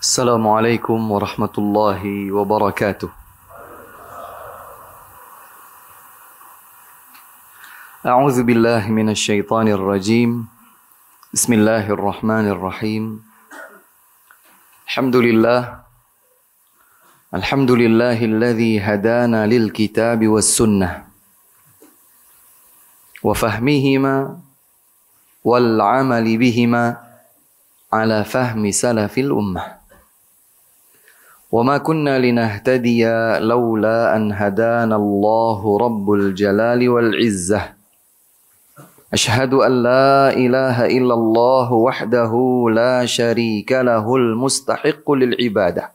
Assalamualaikum warahmatullahi wabarakatuh. A'udzu billahi minasy syaithanir rajim. Bismillahirrahmanirrahim. Alhamdulillahilladzi hadana lil kitabi was sunnah wa fahmihima wal 'amali bihima ala fahmi salafil ummah. وما كنا لنهتدي لولا أن هدانا الله رب الجلال والعزة أشهد أن لا إله إلا الله وحده لا شريك له المستحق للعبادة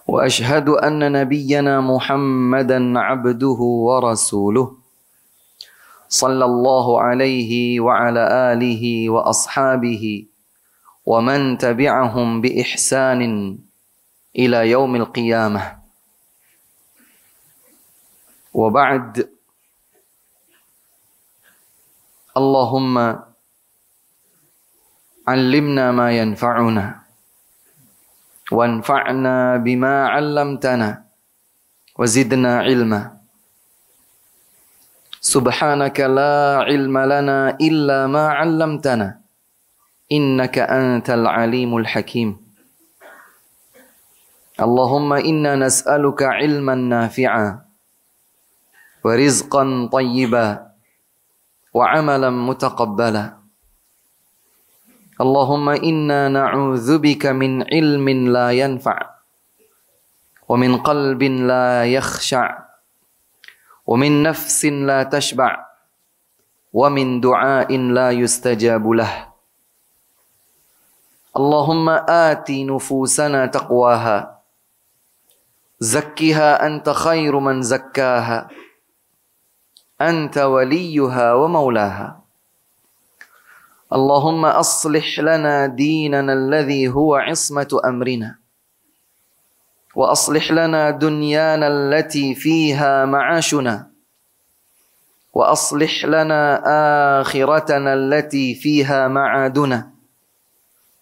وأشهد أن نبينا محمدا عبده ورسوله صلى الله عليه وعلى آله وأصحابه ومن تبعهم بإحسان إلى يوم القيامة وبعد اللهم علمنا ما ينفعنا وانفعنا بما علمتنا وزدنا علما سبحانك لا علم لنا إلا ما علمتنا إنك أنت العليم الحكيم اللهم إنا نسألك علما نافعا ورزقا طيبا وعملا متقبلا اللهم إنا نعوذ بك من علم لا ينفع ومن قلب لا يخشع ومن نفس لا تشبع ومن دعاء لا يستجاب له اللهم آت نفوسنا تقواها زكها أنت خير من زكاها أنت وليها ومولاها اللهم أصلح لنا ديننا الذي هو عصمة أمرنا وأصلح لنا دنيانا التي فيها معاشنا وأصلح لنا آخرتنا التي فيها معادنا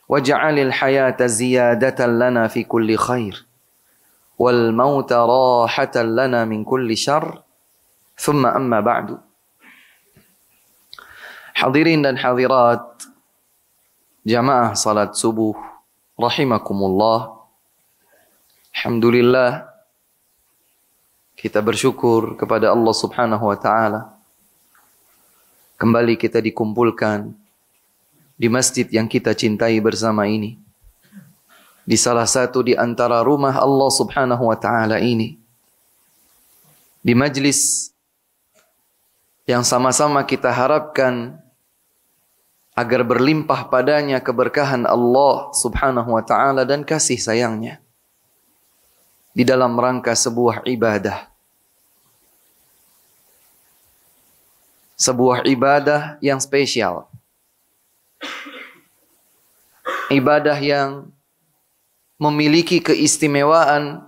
واجعل الحياة زيادة لنا في كل خير والموت راحة لنا من كل شر ثم أما بعد. Hadirin dan hadirat jamaah salat subuh rahimakumullah. Alhamdulillah kita bersyukur kepada Allah Subhanahu wa taala. Kembali kita dikumpulkan di masjid yang kita cintai bersama ini, di salah satu di antara rumah Allah Subhanahu wa taala ini, di majlis yang sama-sama kita harapkan agar berlimpah padanya keberkahan Allah Subhanahu wa taala dan kasih sayangnya di dalam rangka sebuah ibadah. Sebuah ibadah yang spesial. Ibadah yang memiliki keistimewaan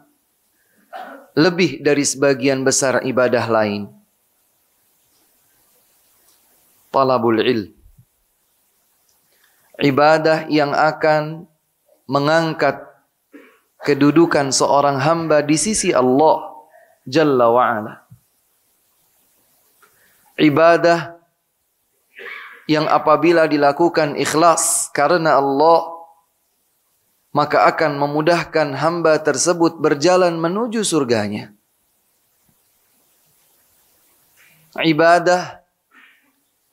lebih dari sebagian besar ibadah lain. Talabul ilm. Ibadah yang akan mengangkat kedudukan seorang hamba di sisi Allah Jalla wa'ala. Ibadah yang apabila dilakukan ikhlas karena Allah, maka akan memudahkan hamba tersebut berjalan menuju surganya. Ibadah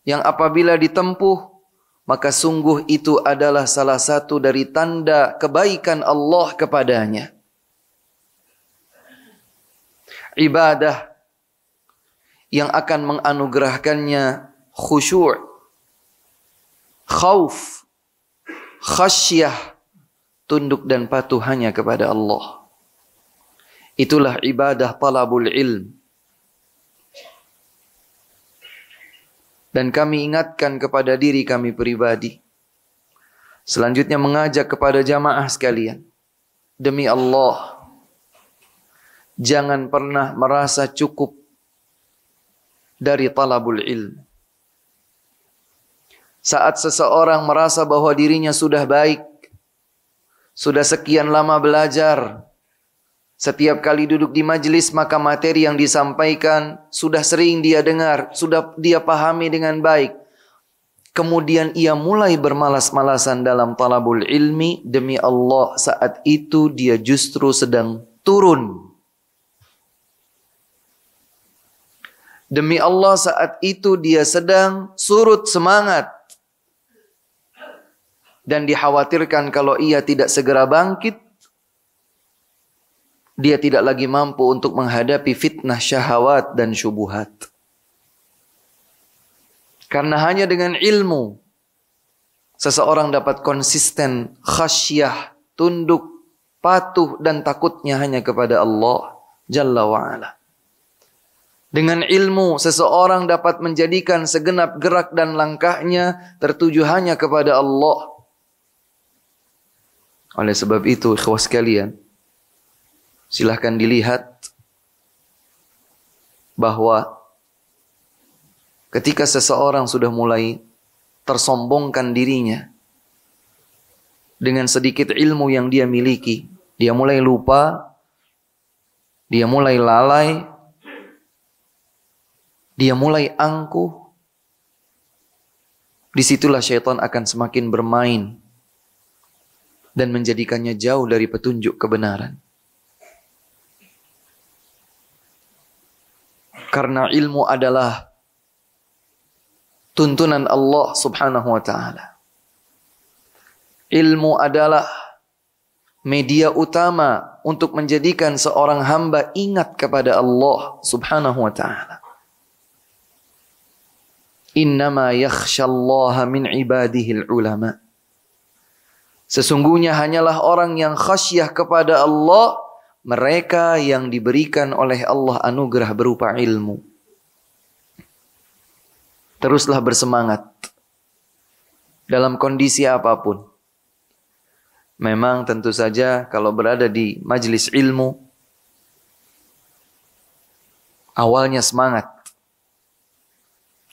yang apabila ditempuh, maka sungguh itu adalah salah satu dari tanda kebaikan Allah kepadanya. Ibadah yang akan menganugerahkannya khusyuk, khauf, khasyah, tunduk dan patuh hanya kepada Allah. Itulah ibadah talabul ilm. Dan kami ingatkan kepada diri kami pribadi, selanjutnya mengajak kepada jamaah sekalian, demi Allah, jangan pernah merasa cukup dari talabul ilm. Saat seseorang merasa bahwa dirinya sudah baik, sudah sekian lama belajar. Setiap kali duduk di majelis maka materi yang disampaikan sudah sering dia dengar, sudah dia pahami dengan baik. Kemudian ia mulai bermalas-malasan dalam talabul ilmi. Demi Allah saat itu dia justru sedang turun. Demi Allah saat itu dia sedang surut semangat. Dan dikhawatirkan kalau ia tidak segera bangkit, dia tidak lagi mampu untuk menghadapi fitnah syahwat dan syubuhat. Karena hanya dengan ilmu, seseorang dapat konsisten, khasyah, tunduk, patuh dan takutnya hanya kepada Allah Jalla wa'ala. Dengan ilmu, seseorang dapat menjadikan segenap gerak dan langkahnya tertuju hanya kepada Allah. Oleh sebab itu, ikhwah sekalian, silahkan dilihat bahwa ketika seseorang sudah mulai tersombongkan dirinya dengan sedikit ilmu yang dia miliki, dia mulai lupa, dia mulai lalai, dia mulai angkuh. Disitulah syaitan akan semakin bermain dan menjadikannya jauh dari petunjuk kebenaran. Karena ilmu adalah tuntunan Allah subhanahu wa ta'ala. Ilmu adalah media utama untuk menjadikan seorang hamba ingat kepada Allah subhanahu wa ta'ala. Innama yakhshallaha min ibadihil ulama. Sesungguhnya hanyalah orang yang khasyah kepada Allah, mereka yang diberikan oleh Allah anugerah berupa ilmu. Teruslah bersemangat dalam kondisi apapun. Memang tentu saja kalau berada di majelis ilmu, awalnya semangat.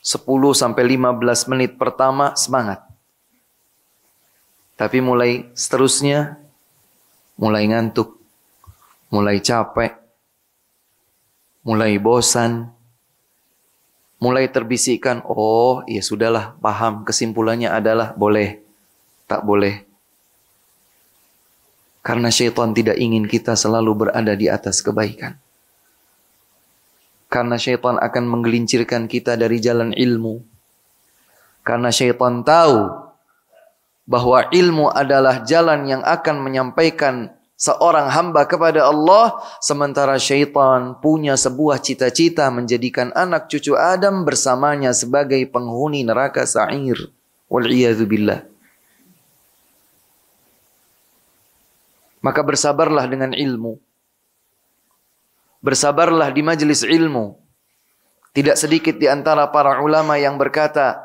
10-15 menit pertama semangat. Tapi mulai seterusnya, mulai ngantuk, mulai capek, mulai bosan, mulai terbisikkan, oh ya sudahlah, paham, kesimpulannya adalah boleh, tak boleh. Karena syaitan tidak ingin kita selalu berada di atas kebaikan. Karena syaitan akan menggelincirkan kita dari jalan ilmu. Karena syaitan tahu bahwa ilmu adalah jalan yang akan menyampaikan seorang hamba kepada Allah, sementara syaitan punya sebuah cita-cita menjadikan anak cucu Adam bersamanya sebagai penghuni neraka sa'ir. Wal'iyadzubillah. Maka bersabarlah dengan ilmu. Bersabarlah di majelis ilmu. Tidak sedikit di antara para ulama yang berkata,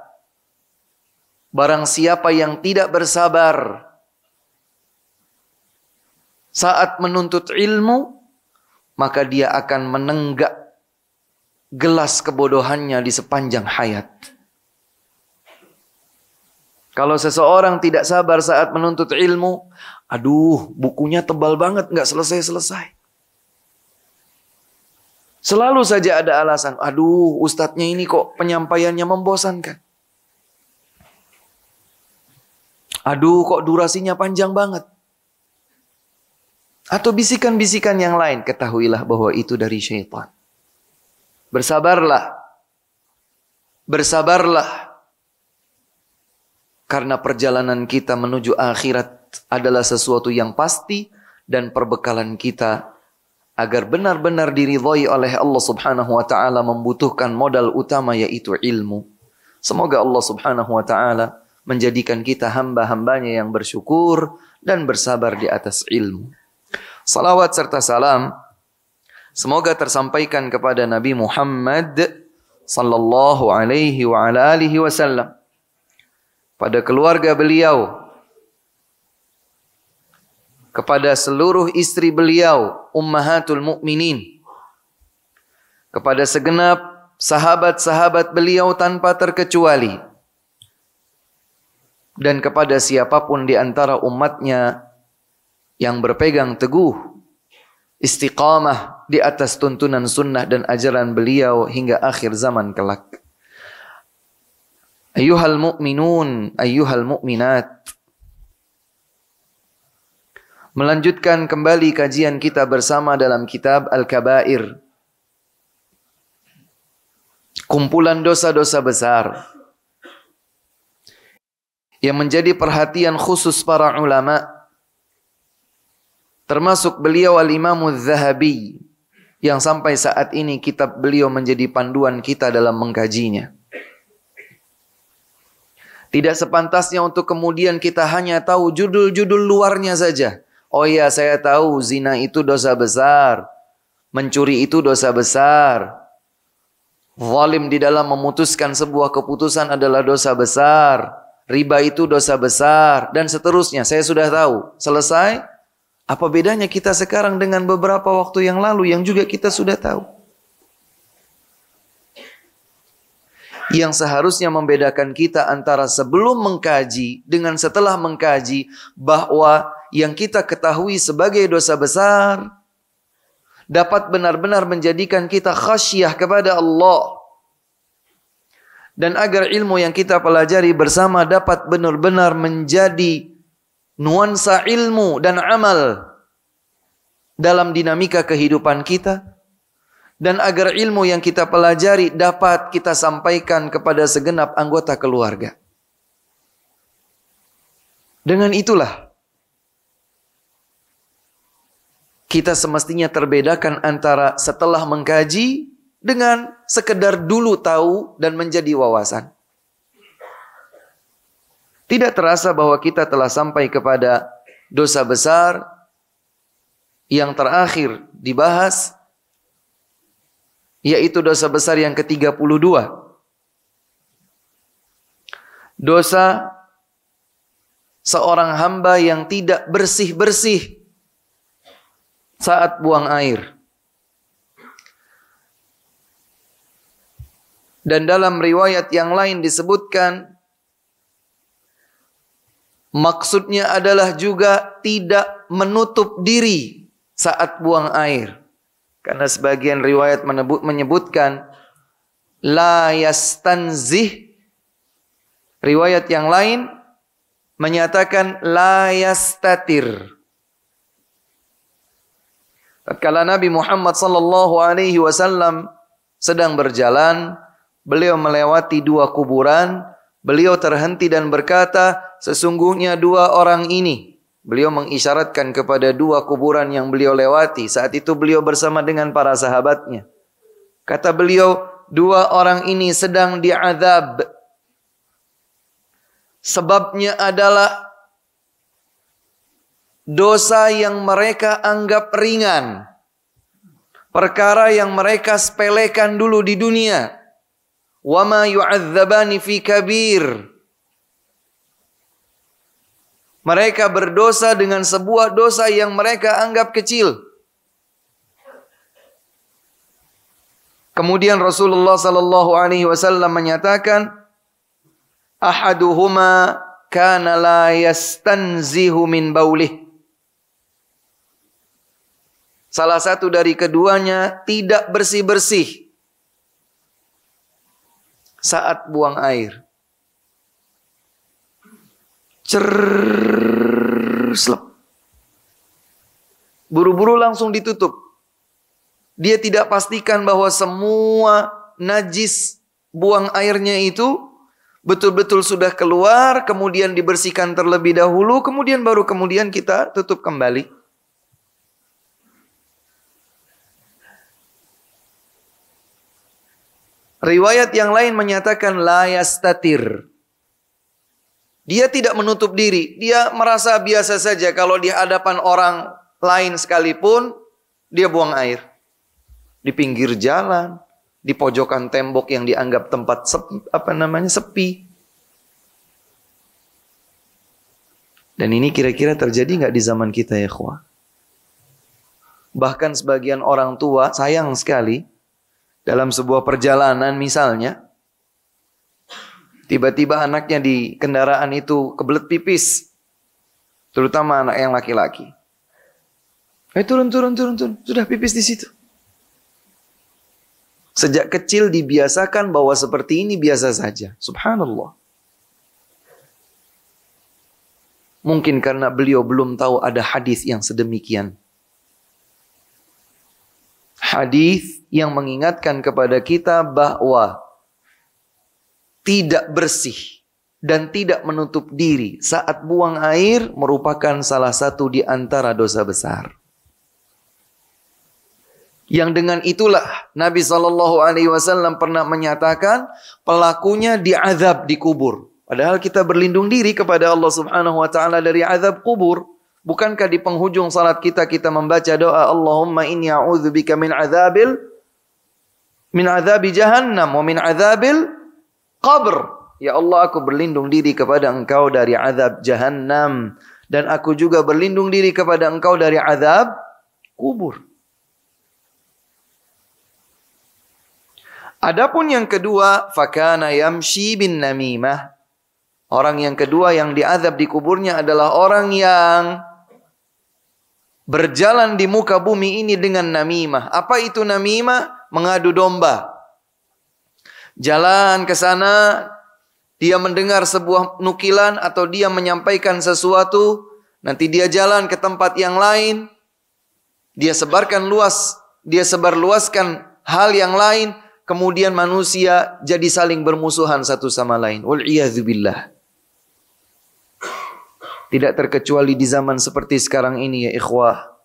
barang siapa yang tidak bersabar saat menuntut ilmu, maka dia akan menenggak gelas kebodohannya di sepanjang hayat. Kalau seseorang tidak sabar saat menuntut ilmu, aduh, bukunya tebal banget, nggak selesai-selesai. Selalu saja ada alasan, aduh, ustadznya ini kok penyampaiannya membosankan. Aduh, kok durasinya panjang banget. Atau bisikan-bisikan yang lain, ketahuilah bahwa itu dari syaitan. Bersabarlah. Bersabarlah. Karena perjalanan kita menuju akhirat adalah sesuatu yang pasti, dan perbekalan kita agar benar-benar diridhai oleh Allah subhanahu wa ta'ala membutuhkan modal utama, yaitu ilmu. Semoga Allah subhanahu wa ta'ala menjadikan kita hamba-hambanya yang bersyukur dan bersabar di atas ilmu. Salawat serta salam semoga tersampaikan kepada Nabi Muhammad sallallahu alaihi wa ala alihi wasallam, pada keluarga beliau, kepada seluruh istri beliau, ummahatul mukminin, kepada segenap sahabat-sahabat beliau tanpa terkecuali, dan kepada siapapun di antara umatnya yang berpegang teguh, istiqamah di atas tuntunan sunnah dan ajaran beliau hingga akhir zaman kelak. Ayyuhal mu'minun, ayyuhal mu'minat. Melanjutkan kembali kajian kita bersama dalam kitab Al-Kabair. Kumpulan dosa-dosa besar yang menjadi perhatian khusus para ulama, termasuk beliau Al-Imam Az-Zahabi, yang sampai saat ini kitab beliau menjadi panduan kita dalam mengkajinya. Tidak sepantasnya untuk kemudian kita hanya tahu judul-judul luarnya saja. Oh iya, saya tahu zina itu dosa besar, mencuri itu dosa besar, zalim di dalam memutuskan sebuah keputusan adalah dosa besar, riba itu dosa besar, dan seterusnya. Saya sudah tahu. Selesai. Apa bedanya kita sekarang dengan beberapa waktu yang lalu yang juga kita sudah tahu? Yang seharusnya membedakan kita antara sebelum mengkaji dengan setelah mengkaji, bahwa yang kita ketahui sebagai dosa besar dapat benar-benar menjadikan kita khasyah kepada Allah. Dan agar ilmu yang kita pelajari bersama dapat benar-benar menjadi nuansa ilmu dan amal dalam dinamika kehidupan kita. Dan agar ilmu yang kita pelajari dapat kita sampaikan kepada segenap anggota keluarga. Dengan itulah kita semestinya terbedakan antara setelah mengkaji dengan sekedar dulu tahu dan menjadi wawasan. Tidak terasa bahwa kita telah sampai kepada dosa besar yang terakhir dibahas, yaitu dosa besar yang ke-32. Dosa seorang hamba yang tidak bersih-bersih saat buang air. Dan dalam riwayat yang lain disebutkan, maksudnya adalah juga tidak menutup diri saat buang air. Karena sebagian riwayat menyebutkan la yastanzih. Riwayat yang lain menyatakan la yastatir. Tatkala Nabi Muhammad sallallahu alaihi wasallam sedang berjalan, beliau melewati dua kuburan, beliau terhenti dan berkata, sesungguhnya dua orang ini. Beliau mengisyaratkan kepada dua kuburan yang beliau lewati. Saat itu beliau bersama dengan para sahabatnya. Kata beliau, dua orang ini sedang diazab. Sebabnya adalah dosa yang mereka anggap ringan. Perkara yang mereka sepelekan dulu di dunia. Wa ma yu'adzabani fi kabir. Mereka berdosa dengan sebuah dosa yang mereka anggap kecil. Kemudian Rasulullah sallallahu alaihi wasallam menyatakan, ahaduhuma kana la yastanzihu min baulih. Salah satu dari keduanya tidak bersih-bersih saat buang air. Slep. Buru-buru langsung ditutup. Dia tidak pastikan bahwa semua najis buang airnya itu betul-betul sudah keluar, kemudian dibersihkan terlebih dahulu, kemudian baru kita tutup kembali. Riwayat yang lain menyatakan la yastatir. Dia tidak menutup diri. Dia merasa biasa saja kalau di hadapan orang lain sekalipun dia buang air. Di pinggir jalan, di pojokan tembok yang dianggap tempat sepi. Dan ini kira-kira terjadi nggak di zaman kita ya ikhwah? Bahkan sebagian orang tua sayang sekali dalam sebuah perjalanan misalnya, tiba-tiba anaknya di kendaraan itu kebelet pipis. Terutama anak yang laki-laki. Turun. Sudah pipis di situ. Sejak kecil dibiasakan bahwa seperti ini biasa saja. Subhanallah. Mungkin karena beliau belum tahu ada hadis yang sedemikian. Hadis yang mengingatkan kepada kita bahwa tidak bersih dan tidak menutup diri saat buang air merupakan salah satu di antara dosa besar. Yang dengan itulah Nabi SAW pernah menyatakan pelakunya diazab di kubur. Padahal kita berlindung diri kepada Allah Subhanahu wa taala dari azab kubur. Bukankah di penghujung salat kita membaca doa Allahumma inni a'udzubika min azabi jahannam wa min azabil qabr. Ya Allah, aku berlindung diri kepada Engkau dari azab jahannam dan aku juga berlindung diri kepada Engkau dari azab kubur. Adapun yang kedua, fakana yamshi bin namimah. Orang yang kedua yang diazab di kuburnya adalah orang yang berjalan di muka bumi ini dengan namimah. Apa itu namimah? Mengadu domba. Jalan ke sana, dia mendengar sebuah nukilan atau dia menyampaikan sesuatu, nanti dia jalan ke tempat yang lain, dia sebarluaskan hal yang lain, kemudian manusia jadi saling bermusuhan satu sama lain. Wal'iyadzubillah. Tidak terkecuali di zaman seperti sekarang ini ya ikhwah.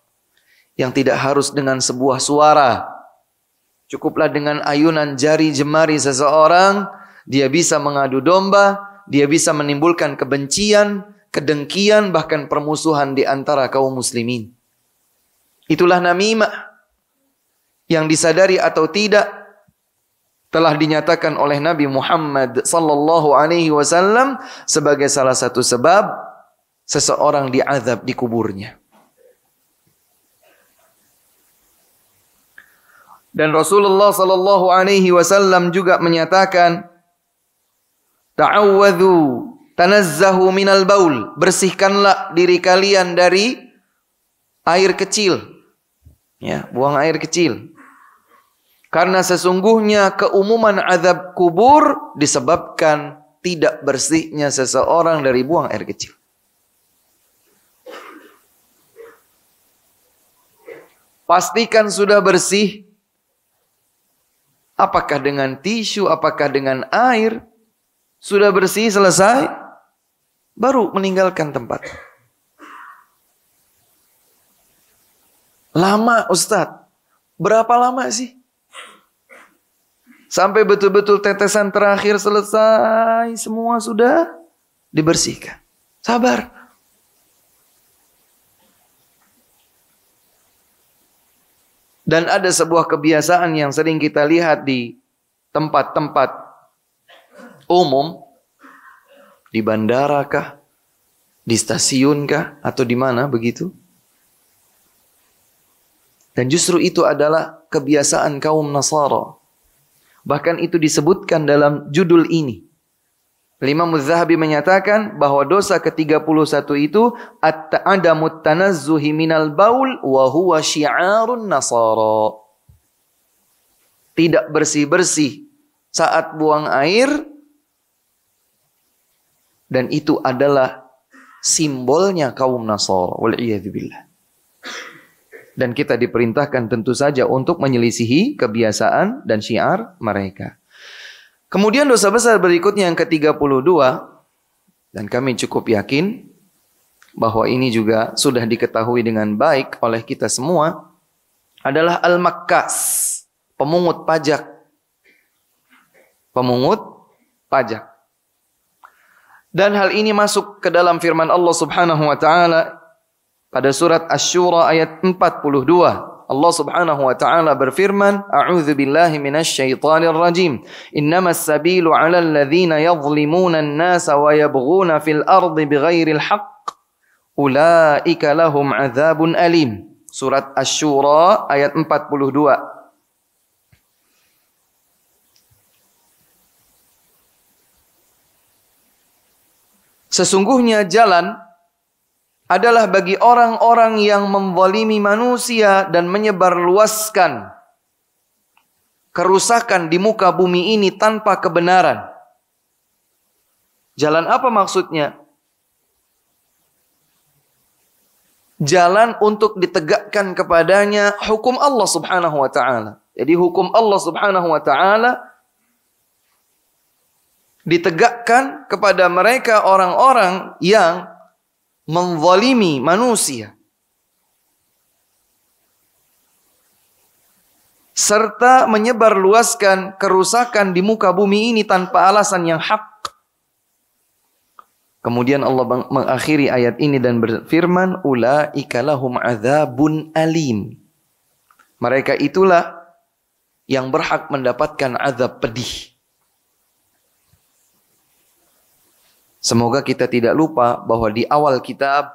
Yang tidak harus dengan sebuah suara. Cukuplah dengan ayunan jari jemari seseorang. Dia bisa mengadu domba. Dia bisa menimbulkan kebencian, kedengkian, bahkan permusuhan di antara kaum muslimin. Itulah namimah. Yang disadari atau tidak telah dinyatakan oleh Nabi Muhammad sallallahu alaihi wasallam sebagai salah satu sebab seseorang diazab di kuburnya. Dan Rasulullah sallallahu alaihi wasallam juga menyatakan, ta'awwadhu tanazzahu minal baul. Bersihkanlah diri kalian dari air kecil. Ya, buang air kecil. Karena sesungguhnya keumuman azab kubur disebabkan tidak bersihnya seseorang dari buang air kecil. Pastikan sudah bersih. Apakah dengan tisu, apakah dengan air. Sudah bersih, selesai. Baru meninggalkan tempat. Lama Ustadz. Berapa lama sih? Sampai betul-betul tetesan terakhir selesai. Semua sudah dibersihkan. Sabar. Dan ada sebuah kebiasaan yang sering kita lihat di tempat-tempat umum. Di bandara kah? Di stasiun kah? Atau di mana begitu? Dan justru itu adalah kebiasaan kaum Nasara. Bahkan itu disebutkan dalam judul ini. Imam Az-Zahabi menyatakan bahwa dosa ke-31 itu at-ta'adamut tanazzuhi minal baul wa huwa syi'arun Nasara. Tidak bersih-bersih saat buang air, dan itu adalah simbolnya kaum Nasara. Wal'iyadzubillah. Dan kita diperintahkan tentu saja untuk menyelisihi kebiasaan dan syiar mereka. Kemudian dosa besar berikutnya yang ke-32, dan kami cukup yakin bahwa ini juga sudah diketahui dengan baik oleh kita semua, adalah al-makkas, pemungut pajak. Pemungut pajak. Dan hal ini masuk ke dalam firman Allah Subhanahu wa taala pada surat Asy-Syura ayat 42. Allah Subhanahu wa taala berfirman, "A'udzu billahi minasy syaithanir rajim. Innamas sabilu 'alal ladzina yadhlimuna an-nasa wa yabghuna fil ardi bighairil haqq. Ulaika lahum 'adzabun alim." Surat Asy-Syura ayat 42. Sesungguhnya jalan adalah bagi orang-orang yang menzalimi manusia dan menyebarluaskan kerusakan di muka bumi ini tanpa kebenaran. Jalan apa maksudnya? Jalan untuk ditegakkan kepadanya hukum Allah Subhanahu wa taala. Jadi hukum Allah Subhanahu wa taala ditegakkan kepada mereka orang-orang yang menzalimi manusia serta menyebarluaskan kerusakan di muka bumi ini tanpa alasan yang hak. Kemudian Allah mengakhiri ayat ini dan berfirman, ulaika lahum adzabun alim. Mereka itulah yang berhak mendapatkan azab pedih. Semoga kita tidak lupa bahwa di awal kitab,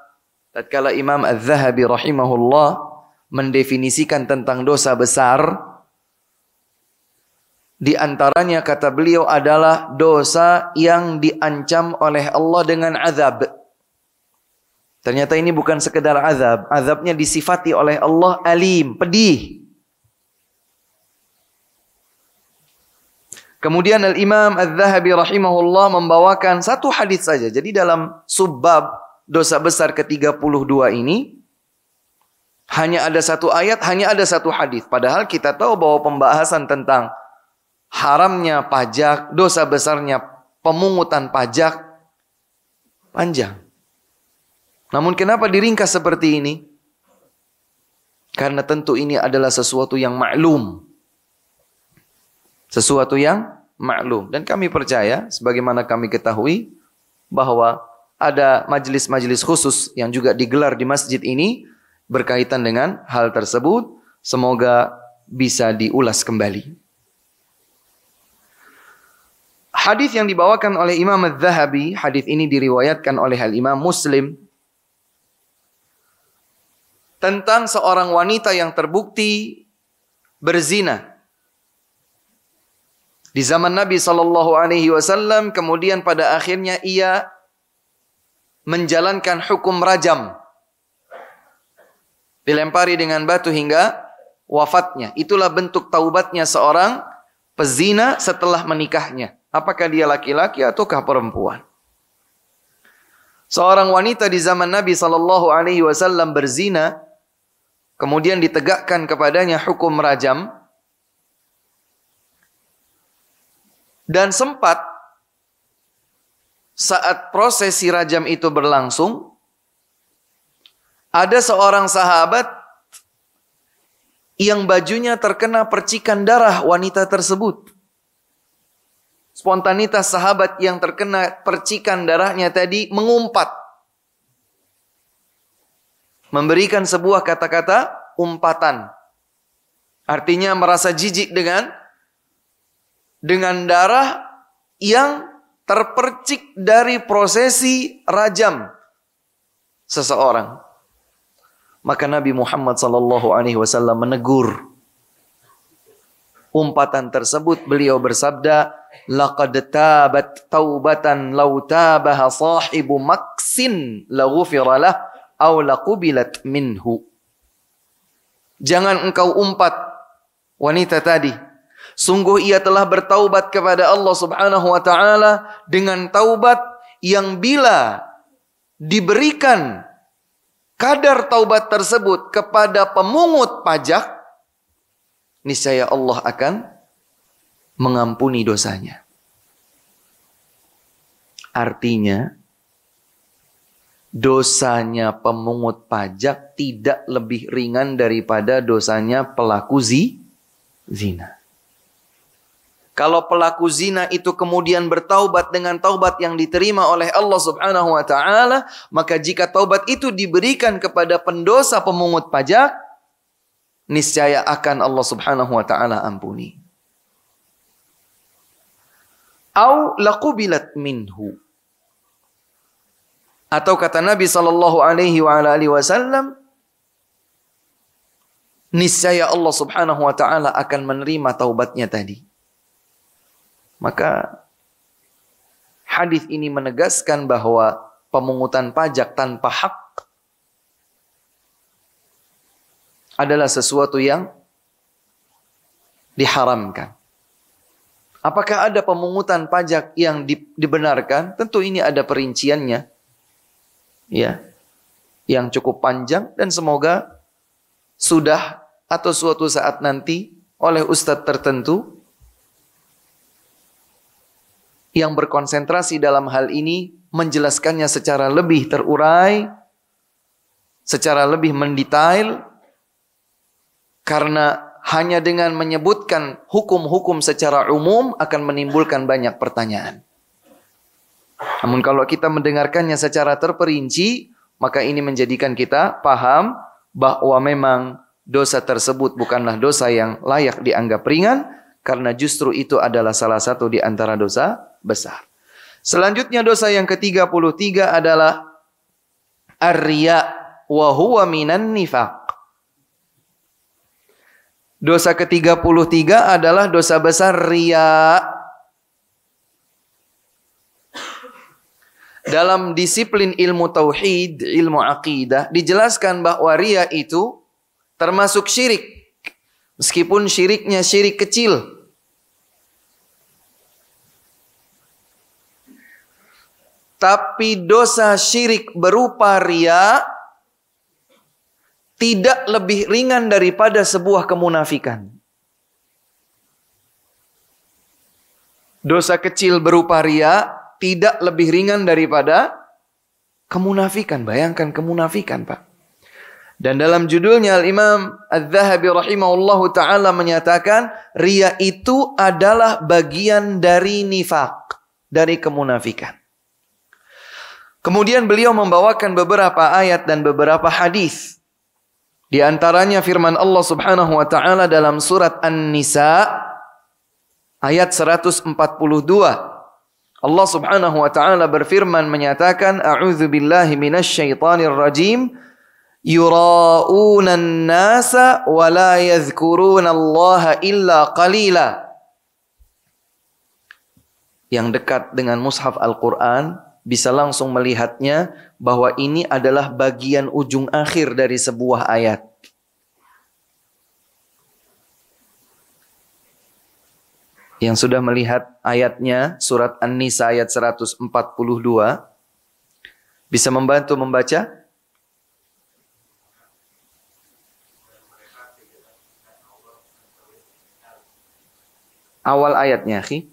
tatkala Imam Az-Zahabi rahimahullah mendefinisikan tentang dosa besar, di antaranya kata beliau adalah dosa yang diancam oleh Allah dengan azab. Ternyata ini bukan sekedar azab. Azabnya disifati oleh Allah alim, pedih. Kemudian Al-Imam Az-Zahabi rahimahullah membawakan satu hadis saja. Jadi dalam subbab dosa besar ke-32 ini, hanya ada satu ayat, hanya ada satu hadis. Padahal kita tahu bahwa pembahasan tentang haramnya pajak, dosa besarnya pemungutan pajak panjang. Namun kenapa diringkas seperti ini? Karena tentu ini adalah sesuatu yang maklum. Sesuatu yang maklum. Dan kami percaya, sebagaimana kami ketahui, bahwa ada majelis-majelis khusus yang juga digelar di masjid ini berkaitan dengan hal tersebut. Semoga bisa diulas kembali. Hadis yang dibawakan oleh Imam Az-Zahabi, hadis ini diriwayatkan oleh Al-Imam Muslim, tentang seorang wanita yang terbukti berzina di zaman Nabi SAW. Kemudian pada akhirnya ia menjalankan hukum rajam, dilempari dengan batu hingga wafatnya. Itulah bentuk taubatnya seorang pezina setelah menikahnya. Apakah dia laki-laki ataukah perempuan? Seorang wanita di zaman Nabi SAW berzina, kemudian ditegakkan kepadanya hukum rajam, dan sempat saat prosesi rajam itu berlangsung, ada seorang sahabat yang bajunya terkena percikan darah wanita tersebut. Spontanitas sahabat yang terkena percikan darahnya tadi mengumpat, memberikan sebuah kata-kata umpatan. Artinya merasa jijik dengan darah yang terpercik dari prosesi rajam seseorang. Maka Nabi Muhammad SAW menegur umpatan tersebut. Beliau bersabda, laqad tabat taubatan law tabaha sahibu maksin la ghufira lah aw laqubilat minhu. Jangan engkau umpat wanita tadi. Sungguh ia telah bertaubat kepada Allah Subhanahu wa taala dengan taubat yang bila diberikan kadar taubat tersebut kepada pemungut pajak, niscaya Allah akan mengampuni dosanya. Artinya, dosanya pemungut pajak tidak lebih ringan daripada dosanya pelaku zina. Kalau pelaku zina itu kemudian bertaubat dengan taubat yang diterima oleh Allah Subhanahu wa taala, maka jika taubat itu diberikan kepada pendosa pemungut pajak, niscaya akan Allah Subhanahu wa taala ampuni. Au laqubilat minhu. Atau kata Nabi sallallahu alaihi wasallam, niscaya Allah Subhanahu wa taala akan menerima taubatnya tadi. Maka hadis ini menegaskan bahwa pemungutan pajak tanpa hak adalah sesuatu yang diharamkan. Apakah ada pemungutan pajak yang dibenarkan? Tentu ini ada perinciannya. Ya. Yang cukup panjang dan semoga sudah atau suatu saat nanti oleh ustadz tertentu yang berkonsentrasi dalam hal ini menjelaskannya secara lebih terurai, secara lebih mendetail, karena hanya dengan menyebutkan hukum-hukum secara umum akan menimbulkan banyak pertanyaan. Namun kalau kita mendengarkannya secara terperinci, maka ini menjadikan kita paham bahwa memang dosa tersebut bukanlah dosa yang layak dianggap ringan, karena justru itu adalah salah satu di antara dosa besar. Selanjutnya dosa yang ke-33 adalah ar-riya wa huwa minan nifaq. Dosa ke-33 adalah dosa besar riya. Dalam disiplin ilmu tauhid, ilmu akidah, dijelaskan bahwa riya itu termasuk syirik. Meskipun syiriknya syirik kecil. Tapi dosa syirik berupa riya tidak lebih ringan daripada sebuah kemunafikan. Dosa kecil berupa riya tidak lebih ringan daripada kemunafikan. Bayangkan kemunafikan, Pak. Dan dalam judulnya Al-Imam Adz-Dzahabi rahimahullahu ta'ala menyatakan riya itu adalah bagian dari nifaq, dari kemunafikan. Kemudian beliau membawakan beberapa ayat dan beberapa hadis. Di antaranya firman Allah Subhanahu wa taala dalam surat An-Nisa ayat 142. Allah Subhanahu wa taala berfirman menyatakan, a'udzu billahi minasy syaithanir rajim, yura'unan nasa wa la yadhkurunallaha illa qalila. Yang dekat dengan mushaf Al-Qur'an bisa langsung melihatnya bahwa ini adalah bagian ujung akhir dari sebuah ayat. Yang sudah melihat ayatnya, surat An-Nisa ayat 142, bisa membantu membaca? Awal ayatnya, akhi.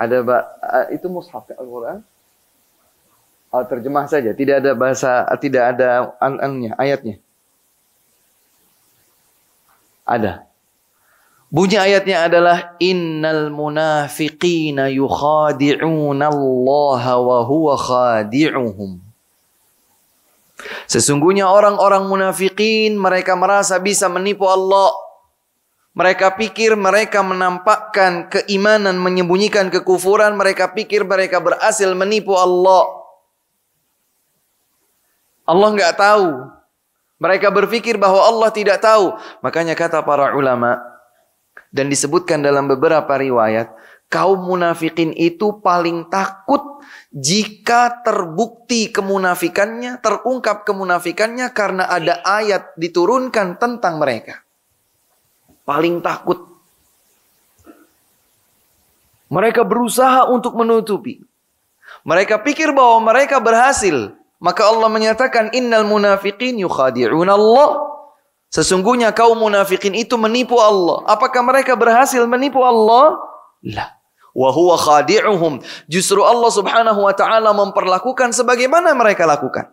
Ada itu mushaf Al-Quran? Oh, terjemah saja, tidak ada bahasa, tidak ada ayatnya. Ada. Bunyi ayatnya adalah innal munafiqina yukhadi'una Allah wa huwa khadi'uhum. Sesungguhnya orang-orang munafikin mereka merasa bisa menipu Allah. Mereka pikir mereka menampakkan keimanan, menyembunyikan kekufuran. Mereka pikir mereka berhasil menipu Allah. Allah nggak tahu. Mereka berpikir bahwa Allah tidak tahu. Makanya kata para ulama, dan disebutkan dalam beberapa riwayat, kaum munafikin itu paling takut jika terbukti kemunafikannya, terungkap kemunafikannya karena ada ayat diturunkan tentang mereka. Paling takut. Mereka berusaha untuk menutupi. Mereka pikir bahwa mereka berhasil. Maka Allah menyatakan innal munafiqin yukhadi'una Allah. Sesungguhnya kaum munafikin itu menipu Allah. Apakah mereka berhasil menipu Allah? La. Wa huwa khadi'uhum. Justru Allah Subhanahu wa taala memperlakukan sebagaimana mereka lakukan.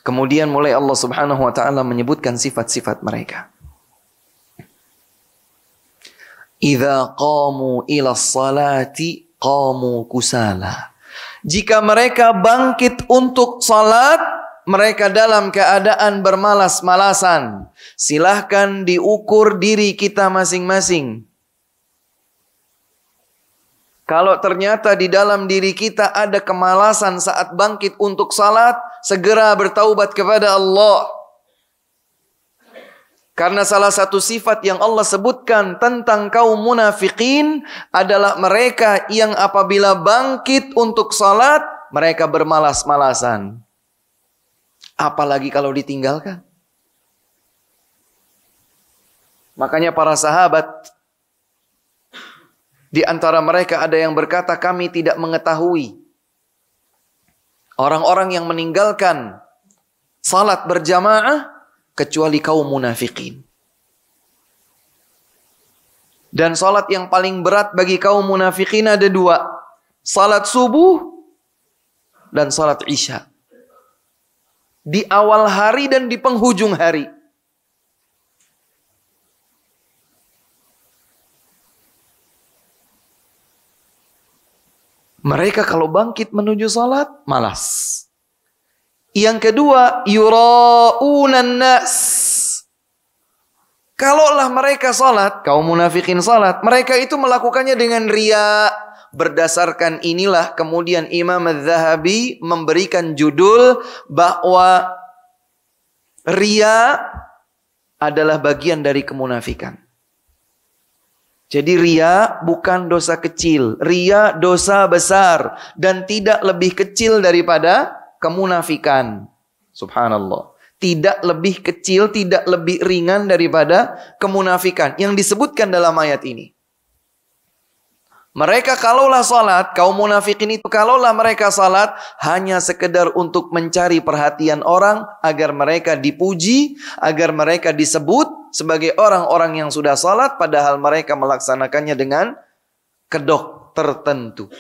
Kemudian mulai Allah Subhanahu wa taala menyebutkan sifat-sifat mereka. Idza qamu ila sholati qamu kusala. Jika mereka bangkit untuk salat, mereka dalam keadaan bermalas-malasan. Silahkan diukur diri kita masing-masing. Kalau ternyata di dalam diri kita ada kemalasan saat bangkit untuk salat, segera bertaubat kepada Allah. Karena salah satu sifat yang Allah sebutkan tentang kaum munafikin adalah mereka yang apabila bangkit untuk salat, mereka bermalas-malasan. Apalagi kalau ditinggalkan. Makanya para sahabat, di antara mereka ada yang berkata, kami tidak mengetahui orang-orang yang meninggalkan salat berjamaah kecuali kaum munafikin. Dan salat yang paling berat bagi kaum munafikin ada dua. Salat subuh dan salat isya. Di awal hari dan di penghujung hari. Mereka kalau bangkit menuju salat, malas. Yang kedua, yura'unan nas. Kalaulah mereka salat, kaum munafikin salat, mereka itu melakukannya dengan riya. Berdasarkan inilah kemudian Imam Az-Zahabi memberikan judul bahwa riya adalah bagian dari kemunafikan. Jadi riya bukan dosa kecil, riya dosa besar dan tidak lebih kecil daripada kemunafikan. Subhanallah. Tidak lebih kecil, tidak lebih ringan daripada kemunafikan yang disebutkan dalam ayat ini. Mereka kalaulah salat, kaum munafikin itu kalaulah mereka salat hanya sekedar untuk mencari perhatian orang agar mereka dipuji, agar mereka disebut sebagai orang-orang yang sudah salat padahal mereka melaksanakannya dengan kedok tertentu.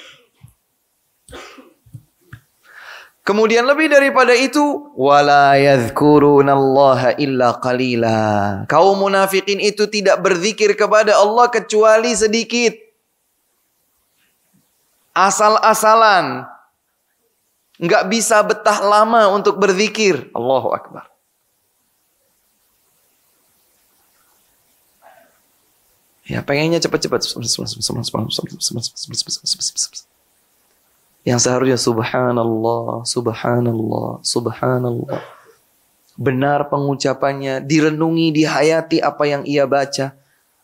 Kemudian lebih daripada itu, wala yadhkurunallaha illa qalila. Kaum munafikin itu tidak berzikir kepada Allah kecuali sedikit. Asal-asalan. Enggak bisa betah lama untuk berzikir. Allahu Akbar. Ya, pengennya cepat-cepat. Yang seharusnya subhanallah, subhanallah, subhanallah. Benar pengucapannya, direnungi, dihayati apa yang ia baca.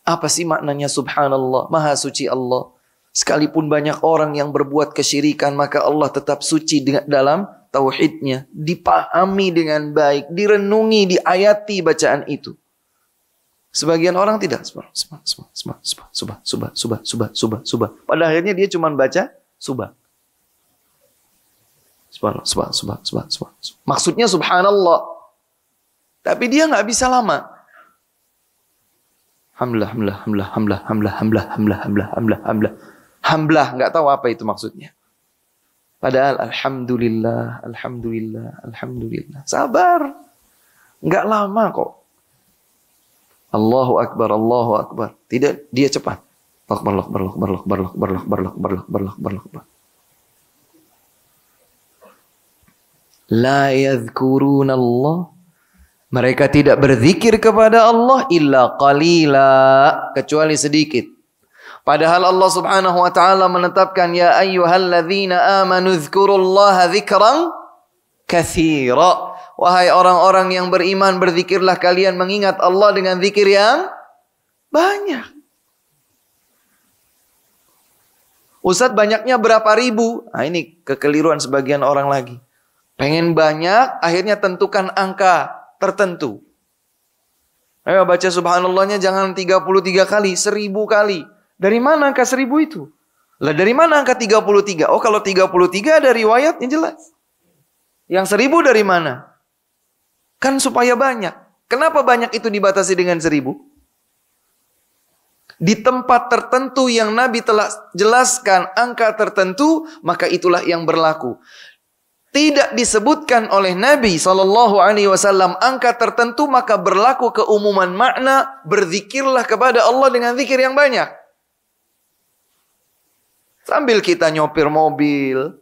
Apa sih maknanya subhanallah, maha suci Allah. Sekalipun banyak orang yang berbuat kesyirikan, maka Allah tetap suci dalam tauhidnya. Dipahami dengan baik, direnungi, diayati bacaan itu. Sebagian orang tidak. Subah. Pada akhirnya dia cuma baca subah. Subhanallah. Maksudnya subhanallah. Tapi dia nggak bisa lama. Hamlah. Nggak tahu apa itu maksudnya. Padahal alhamdulillah. Sabar. Nggak lama kok. Allahu Akbar. Tidak, dia cepat. Akbar. La yadhkurunallah. Mereka tidak berzikir kepada Allah illa qalila, kecuali sedikit. Padahal Allah Subhanahu wa taala menetapkan ya ayyuhalladzina amanu dzkurullaha dzikran katsira. Wahai orang-orang yang beriman, berzikirlah kalian mengingat Allah dengan zikir yang banyak. Ustaz, banyaknya berapa ribu? Nah, ini kekeliruan sebagian orang lagi. Pengen banyak, akhirnya tentukan angka tertentu. Ayo baca subhanallahnya jangan 33 kali, 1000 kali. Dari mana angka 1000 itu? Lah dari mana angka 33? Oh kalau 33 ada riwayatnya jelas. Yang 1000 dari mana? Kan supaya banyak. Kenapa banyak itu dibatasi dengan 1000? Di tempat tertentu yang Nabi telah jelaskan angka tertentu, maka itulah yang berlaku. Tidak disebutkan oleh Nabi SAW angka tertentu, maka berlaku keumuman makna, berzikirlah kepada Allah dengan zikir yang banyak. Sambil kita nyopir mobil,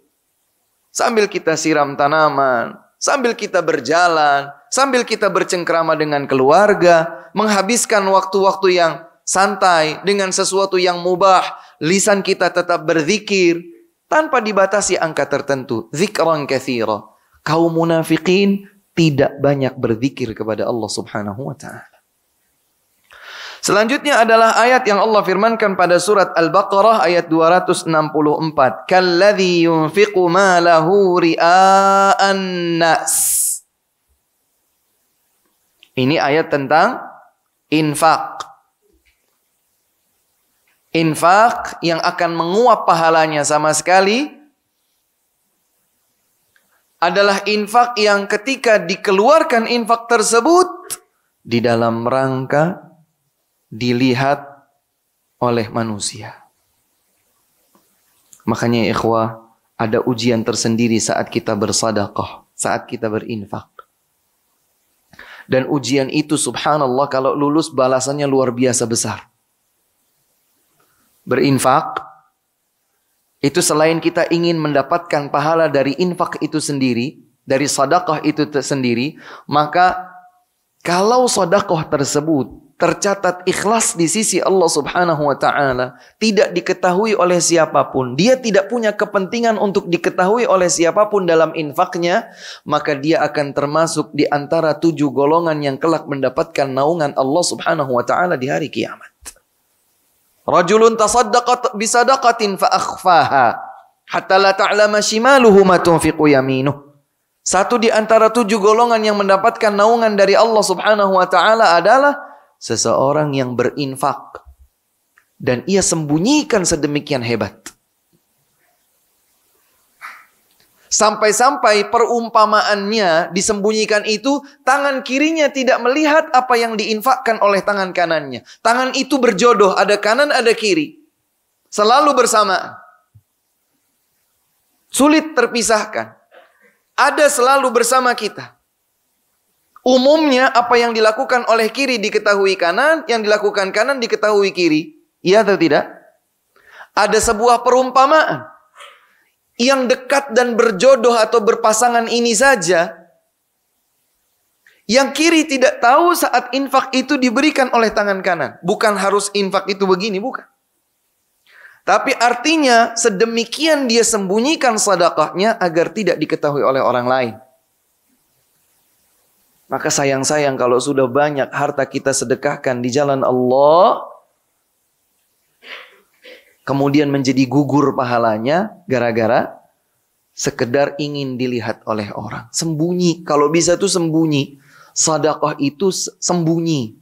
sambil kita siram tanaman, sambil kita berjalan, sambil kita bercengkrama dengan keluarga, menghabiskan waktu-waktu yang santai dengan sesuatu yang mubah, lisan kita tetap berzikir tanpa dibatasi angka tertentu. Zikran katsira. Kaum munafikin tidak banyak berzikir kepada Allah Subhanahu wa taala. Selanjutnya adalah ayat yang Allah firmankan pada surat Al-Baqarah ayat 264. Kalladzi yunfiqu malahu ria'an nas. Ini ayat tentang infak. Infak yang akan menguap pahalanya sama sekali adalah infak yang ketika dikeluarkan infak tersebut di dalam rangka dilihat oleh manusia. Makanya ikhwah, ada ujian tersendiri saat kita bersedekah, saat kita berinfak. Dan ujian itu subhanallah kalau lulus balasannya luar biasa besar. Berinfak itu selain kita ingin mendapatkan pahala dari infak itu sendiri, dari sedekah itu sendiri, maka kalau sedekah tersebut tercatat ikhlas di sisi Allah Subhanahu wa taala, tidak diketahui oleh siapapun, dia tidak punya kepentingan untuk diketahui oleh siapapun dalam infaknya, maka dia akan termasuk di antara 7 golongan yang kelak mendapatkan naungan Allah Subhanahu wa taala di hari kiamat. Rajulun tasaddaqa bisadaqatin fa akhfaha hatta la ta'lama shimaluhu ma tunfiqu yaminuh. Satu di antara 7 golongan yang mendapatkan naungan dari Allah Subhanahu wa taala adalah seseorang yang berinfak dan ia sembunyikan sedemikian hebat. Sampai-sampai perumpamaannya disembunyikan itu, tangan kirinya tidak melihat apa yang diinfakkan oleh tangan kanannya. Tangan itu berjodoh, ada kanan ada kiri. Selalu bersamaan. Sulit terpisahkan. Ada selalu bersama kita. Umumnya apa yang dilakukan oleh kiri diketahui kanan, yang dilakukan kanan diketahui kiri. Iya atau tidak? Ada sebuah perumpamaan. Yang dekat dan berjodoh atau berpasangan ini saja, yang kiri tidak tahu saat infak itu diberikan oleh tangan kanan. Bukan harus infak itu begini, bukan. Tapi artinya sedemikian dia sembunyikan sedekahnya agar tidak diketahui oleh orang lain. Maka sayang-sayang kalau sudah banyak harta kita sedekahkan di jalan Allah, kemudian menjadi gugur pahalanya gara-gara sekedar ingin dilihat oleh orang. Sembunyi, kalau bisa tuh sembunyi. Sedekah itu sembunyi.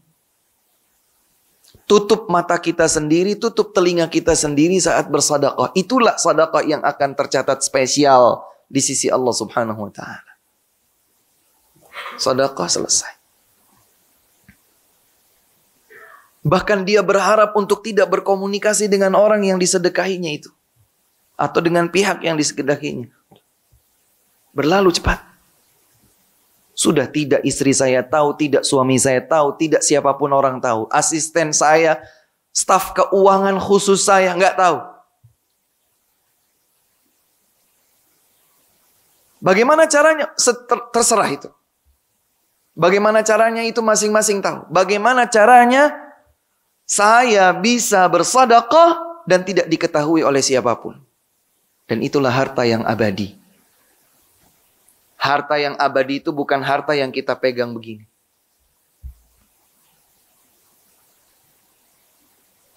Tutup mata kita sendiri, tutup telinga kita sendiri saat bersedekah. Itulah sedekah yang akan tercatat spesial di sisi Allah Subhanahu wa taala. Sedekah selesai. Bahkan dia berharap untuk tidak berkomunikasi dengan orang yang disedekahinya itu. Atau dengan pihak yang disedekahinya. Berlalu cepat. Sudah tidak istri saya tahu, tidak suami saya tahu, tidak siapapun orang tahu. Asisten saya, staf keuangan khusus saya nggak tahu. Bagaimana caranya? Terserah itu. Bagaimana caranya itu masing-masing tahu. Bagaimana caranya saya bisa bersedekah dan tidak diketahui oleh siapapun. Dan itulah harta yang abadi. Harta yang abadi itu bukan harta yang kita pegang begini.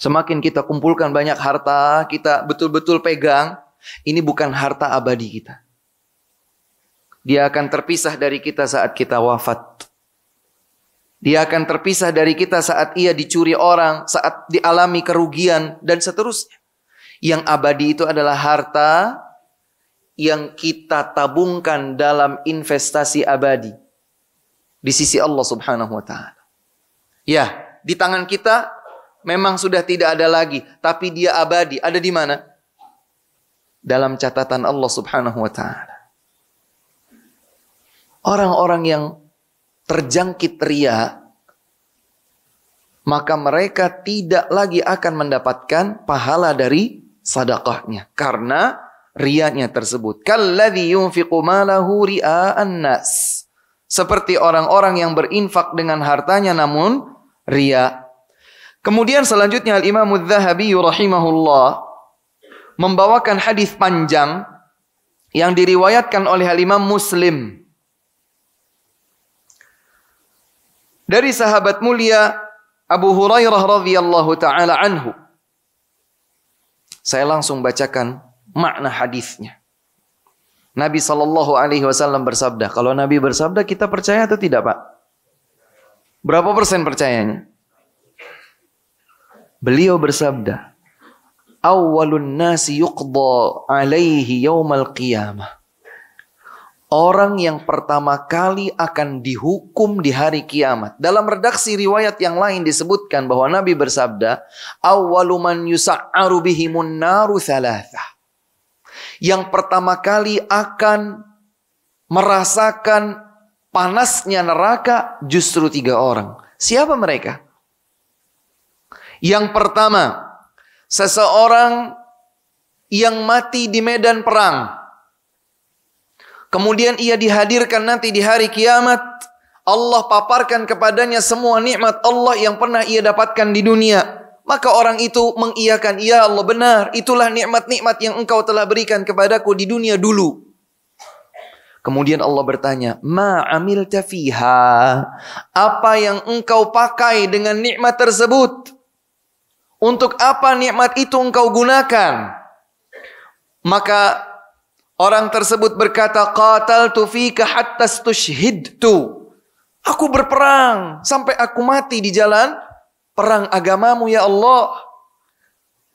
Semakin kita kumpulkan banyak harta, kita betul-betul pegang, ini bukan harta abadi kita. Dia akan terpisah dari kita saat kita wafat. Dia akan terpisah dari kita saat ia dicuri orang, saat dialami kerugian, dan seterusnya. Yang abadi itu adalah harta yang kita tabungkan dalam investasi abadi di sisi Allah Subhanahu wa taala. Ya, di tangan kita memang sudah tidak ada lagi, tapi dia abadi. Ada di mana? Dalam catatan Allah Subhanahu wa taala. Orang-orang yang terjangkit riya, maka mereka tidak lagi akan mendapatkan pahala dari sedekahnya karena riyanya tersebut. Kalladzi yunfiqu malahu ria'an nas. Seperti orang-orang yang berinfak dengan hartanya namun riya. Kemudian selanjutnya Al-Imam Adz-Dzahabi rahimahullah membawakan hadis panjang yang diriwayatkan oleh Imam Muslim dari sahabat mulia Abu Hurairah radhiyallahu taala anhu. Saya langsung bacakan makna hadisnya. Nabi sallallahu alaihi wasallam bersabda. Kalau Nabi bersabda kita percaya atau tidak, Pak? Berapa persen percayanya? Beliau bersabda, awwalun nasi yuqda alaihi yaumal qiyamah. Orang yang pertama kali akan dihukum di hari kiamat. Dalam redaksi riwayat yang lain disebutkan bahwa Nabi bersabda, awwalu man yusa'aru bihimun naru thalathah. Yang pertama kali akan merasakan panasnya neraka justru 3 orang. Siapa mereka? Yang pertama, seseorang yang mati di medan perang. Kemudian ia dihadirkan nanti di hari kiamat. Allah paparkan kepadanya semua nikmat Allah yang pernah ia dapatkan di dunia. Maka orang itu mengiyakan, ya Allah benar, itulah nikmat-nikmat yang engkau telah berikan kepadaku di dunia dulu. Kemudian Allah bertanya, ma amilta fiha? Apa yang engkau pakai dengan nikmat tersebut? Untuk apa nikmat itu engkau gunakan? Maka orang tersebut berkata, qataltu fika hatta stushhidtu. Aku berperang sampai aku mati di jalan perang agamamu ya Allah.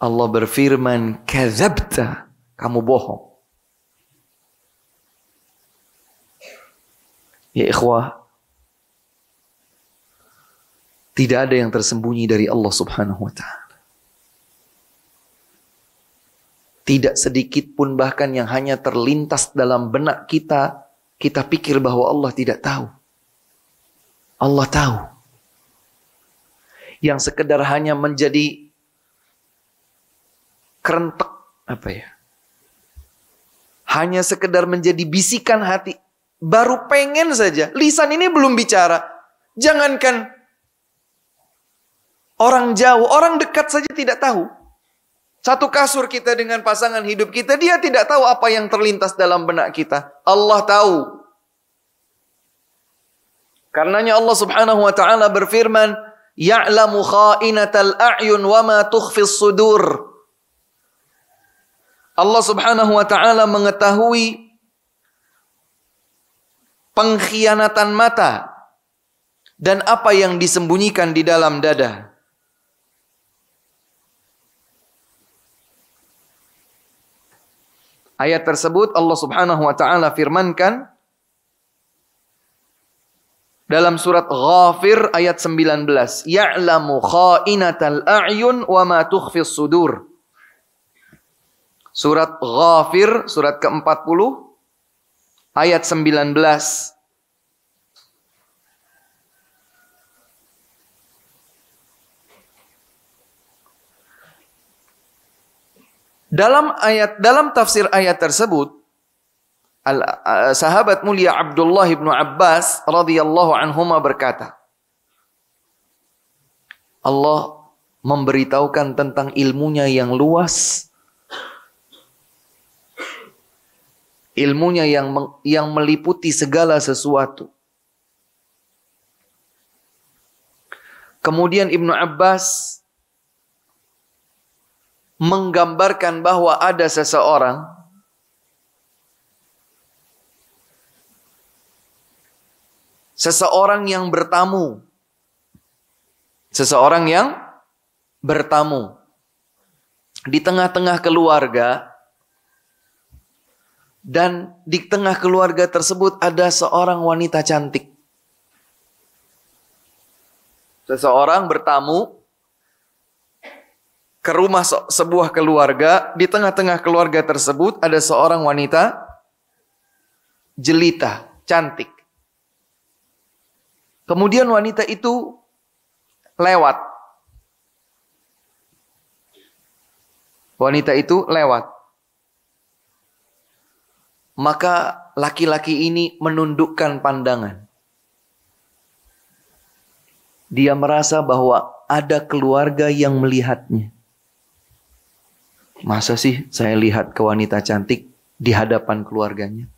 Allah berfirman, kadzabta, kamu bohong. Ya ikhwah, tidak ada yang tersembunyi dari Allah Subhanahu wa ta'ala. Tidak sedikit pun bahkan yang hanya terlintas dalam benak kita, kita pikir bahwa Allah tidak tahu. Allah tahu. Yang sekedar hanya menjadi kerentek, hanya sekedar menjadi bisikan hati. Baru pengen saja. Lisan ini belum bicara. Jangankan orang jauh, orang dekat saja tidak tahu. Satu kasur kita dengan pasangan hidup kita, dia tidak tahu apa yang terlintas dalam benak kita. Allah tahu. Karenanya Allah Subhanahu wa ta'ala berfirman, ya'lamu kha'inatal a'yun wa ma tukhfis sudur. Allah Subhanahu wa ta'ala mengetahui pengkhianatan mata dan apa yang disembunyikan di dalam dada. Ayat tersebut Allah Subhanahu wa ta'ala firmankan dalam surat Ghafir ayat 19. Ya'lamu kha'inatal a'yun wa ma tukhfis sudur. Surat Ghafir, surat ke-40 ayat 19. Dalam tafsir ayat tersebut, sahabat mulia Abdullah bin Abbas radhiyallahu anhuma berkata, Allah memberitahukan tentang ilmunya yang luas, ilmunya yang meliputi segala sesuatu. Kemudian Ibnu Abbas menggambarkan bahwa ada seseorang yang bertamu. Seseorang yang bertamu di tengah-tengah keluarga, dan di tengah keluarga tersebut ada seorang wanita cantik. Seseorang bertamu ke rumah sebuah keluarga, di tengah-tengah keluarga tersebut ada seorang wanita jelita, cantik. Kemudian wanita itu lewat. Wanita itu lewat. Maka laki-laki ini menundukkan pandangan. Dia merasa bahwa ada keluarga yang melihatnya. Masa sih saya lihat ke wanita cantik di hadapan keluarganya?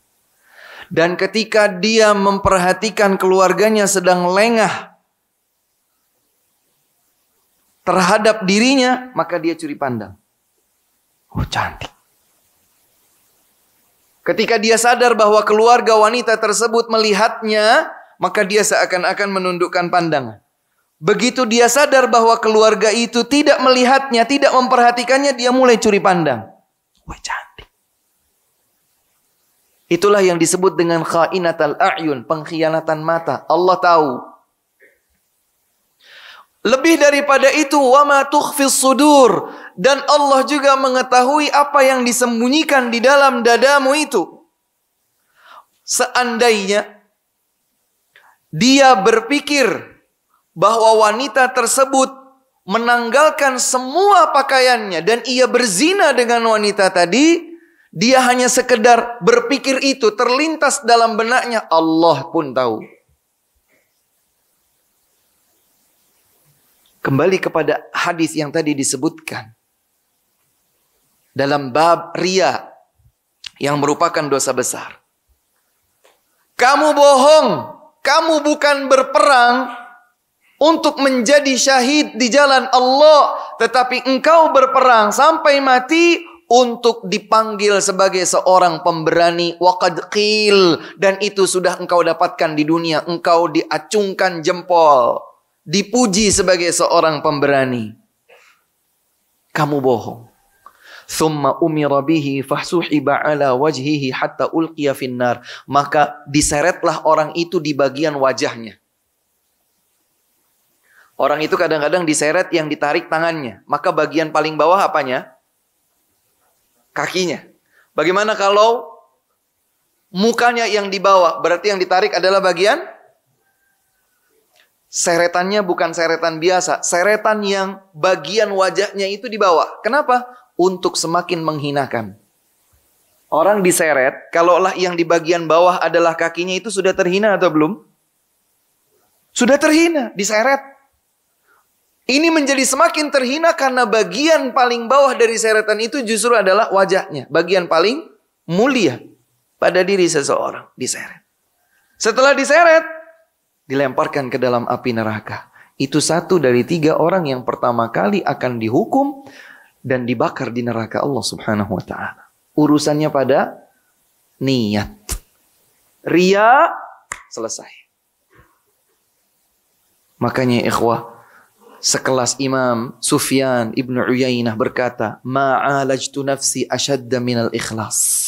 Dan ketika dia memperhatikan keluarganya sedang lengah terhadap dirinya, maka dia curi pandang. Oh, cantik. Ketika dia sadar bahwa keluarga wanita tersebut melihatnya, maka dia seakan-akan menundukkan pandangan. Begitu dia sadar bahwa keluarga itu tidak melihatnya, tidak memperhatikannya, dia mulai curi pandang. Wah, cantik. Itulah yang disebut dengan khainatul a'yun, pengkhianatan mata. Allah tahu. Lebih daripada itu, wa ma tukhfis sudur, dan Allah juga mengetahui apa yang disembunyikan di dalam dadamu itu. Seandainya dia berpikir bahwa wanita tersebut menanggalkan semua pakaiannya dan ia berzina dengan wanita tadi, dia hanya sekedar berpikir itu terlintas dalam benaknya, Allah pun tahu. Kembali kepada hadis yang tadi disebutkan dalam bab riya yang merupakan dosa besar. Kamu bohong, kamu bukan berperang untuk menjadi syahid di jalan Allah, tetapi engkau berperang sampai mati untuk dipanggil sebagai seorang pemberani. Waqad qil, dan itu sudah engkau dapatkan di dunia. Engkau diacungkan jempol, dipuji sebagai seorang pemberani. Kamu bohong. Thumma umira bihi fahsuhiba ala wajhihi hatta ulqiya finnar. Maka diseretlah orang itu di bagian wajahnya. Orang itu kadang-kadang diseret yang ditarik tangannya. Maka bagian paling bawah apanya? Kakinya. Bagaimana kalau mukanya yang di bawah? Berarti yang ditarik adalah bagian? Seretannya bukan seretan biasa. Seretan yang bagian wajahnya itu di bawah. Kenapa? Untuk semakin menghinakan. Orang diseret, kalaulah yang di bagian bawah adalah kakinya, itu sudah terhina atau belum? Sudah terhina, diseret. Ini menjadi semakin terhina karena bagian paling bawah dari seretan itu justru adalah wajahnya. Bagian paling mulia pada diri seseorang. Diseret. Setelah diseret, dilemparkan ke dalam api neraka. Itu 1 dari 3 orang yang pertama kali akan dihukum dan dibakar di neraka Allah Subhanahu wa ta'ala. Urusannya pada niat. Riya, selesai. Makanya ikhwah, sekelas Imam Sufyan Ibn Uyainah berkata, ma'alajtu nafsi ashadda minal ikhlas.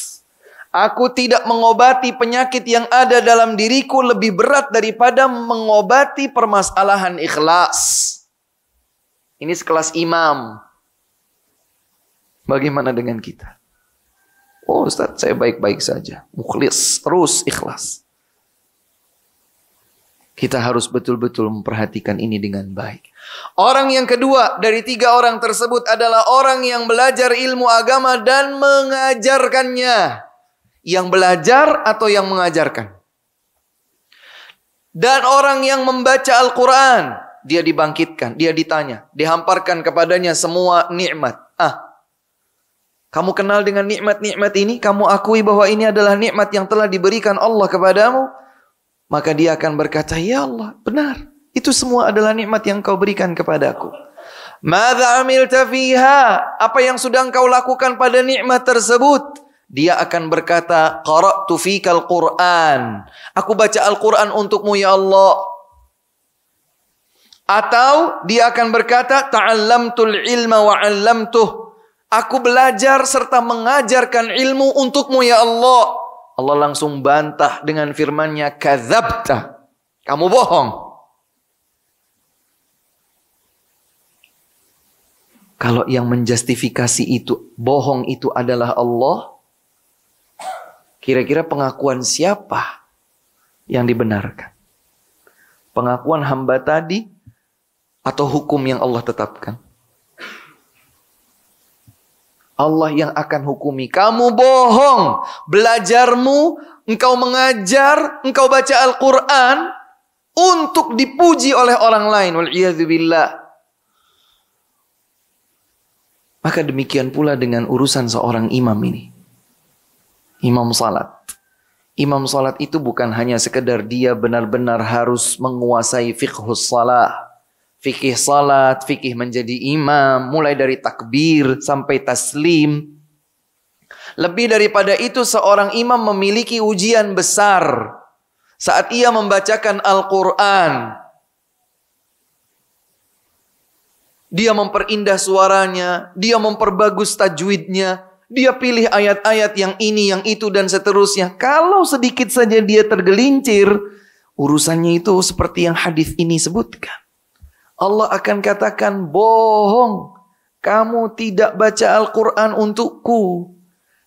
Aku tidak mengobati penyakit yang ada dalam diriku lebih berat daripada mengobati permasalahan ikhlas. Ini sekelas imam. Bagaimana dengan kita? Oh Ustaz, saya baik-baik saja. Mukhlis, terus ikhlas. Kita harus betul-betul memperhatikan ini dengan baik. Orang yang kedua dari 3 orang tersebut adalah orang yang belajar ilmu agama dan mengajarkannya. Yang belajar atau yang mengajarkan. Dan orang yang membaca Al-Quran, dia dibangkitkan, dia ditanya, dihamparkan kepadanya semua nikmat. Kamu kenal dengan nikmat-nikmat ini? Kamu akui bahwa ini adalah nikmat yang telah diberikan Allah kepadamu? Maka dia akan berkata, ya Allah, benar. Itu semua adalah nikmat yang kau berikan kepadaku. Madza amilta fiha? Apa yang sudah engkau lakukan pada nikmat tersebut? Dia akan berkata, qara'tu fikal Qur'an. Aku baca Al-Quran untukmu ya Allah. Atau dia akan berkata, ta'allamtul ilma wa 'allamtuh. Aku belajar serta mengajarkan ilmu untukmu ya Allah. Allah langsung bantah dengan firman-Nya, kadzabta. Kamu bohong. Kalau yang menjustifikasi itu, bohong itu adalah Allah, kira-kira pengakuan siapa yang dibenarkan? Pengakuan hamba tadi atau hukum yang Allah tetapkan? Allah yang akan hukumi. Kamu bohong. Belajarmu, engkau mengajar, engkau baca Al-Quran untuk dipuji oleh orang lain. Wal'iyadzubillah. Maka demikian pula dengan urusan seorang imam ini. Imam salat. Imam salat itu bukan hanya sekedar dia benar-benar harus menguasai fiqhus salat. Fikih salat, fikih menjadi imam, mulai dari takbir sampai taslim. Lebih daripada itu, seorang imam memiliki ujian besar saat ia membacakan Al-Quran. Dia memperindah suaranya, dia memperbagus tajwidnya, dia pilih ayat-ayat yang ini, yang itu, dan seterusnya. Kalau sedikit saja dia tergelincir, urusannya itu seperti yang hadis ini sebutkan. Allah akan katakan, bohong, kamu tidak baca Al-Quran untukku.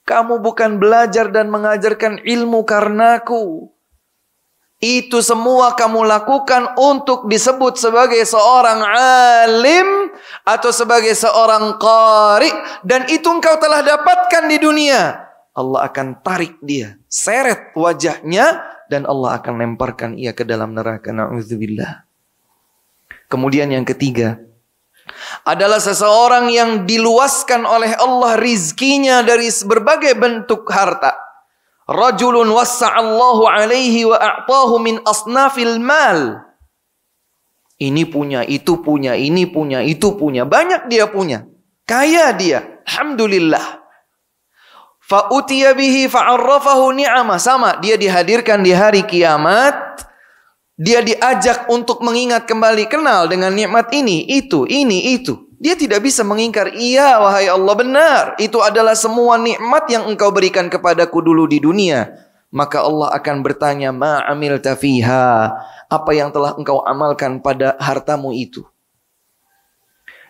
Kamu bukan belajar dan mengajarkan ilmu karenaku. Itu semua kamu lakukan untuk disebut sebagai seorang alim atau sebagai seorang qari, dan itu engkau telah dapatkan di dunia. Allah akan tarik dia, seret wajahnya, dan Allah akan lemparkan ia ke dalam neraka. Na'udzubillah. Kemudian yang ketiga adalah seseorang yang diluaskan oleh Allah rizkinya dari berbagai bentuk harta. Rajulun wassa'allahu alaihi wa a'tahu min asnafil mal. Ini punya, itu punya, ini punya, itu punya. Banyak dia punya. Kaya dia. Alhamdulillah. Fa'utiya bihi fa'arrafahu ni'amah. Sama, dia dihadirkan di hari kiamat. Dia diajak untuk mengingat kembali, kenal dengan nikmat ini, itu, ini, itu. Dia tidak bisa mengingkar, iya wahai Allah, benar. Itu adalah semua nikmat yang engkau berikan kepadaku dulu di dunia. Maka Allah akan bertanya, ma'amilta fiha. Apa yang telah engkau amalkan pada hartamu itu?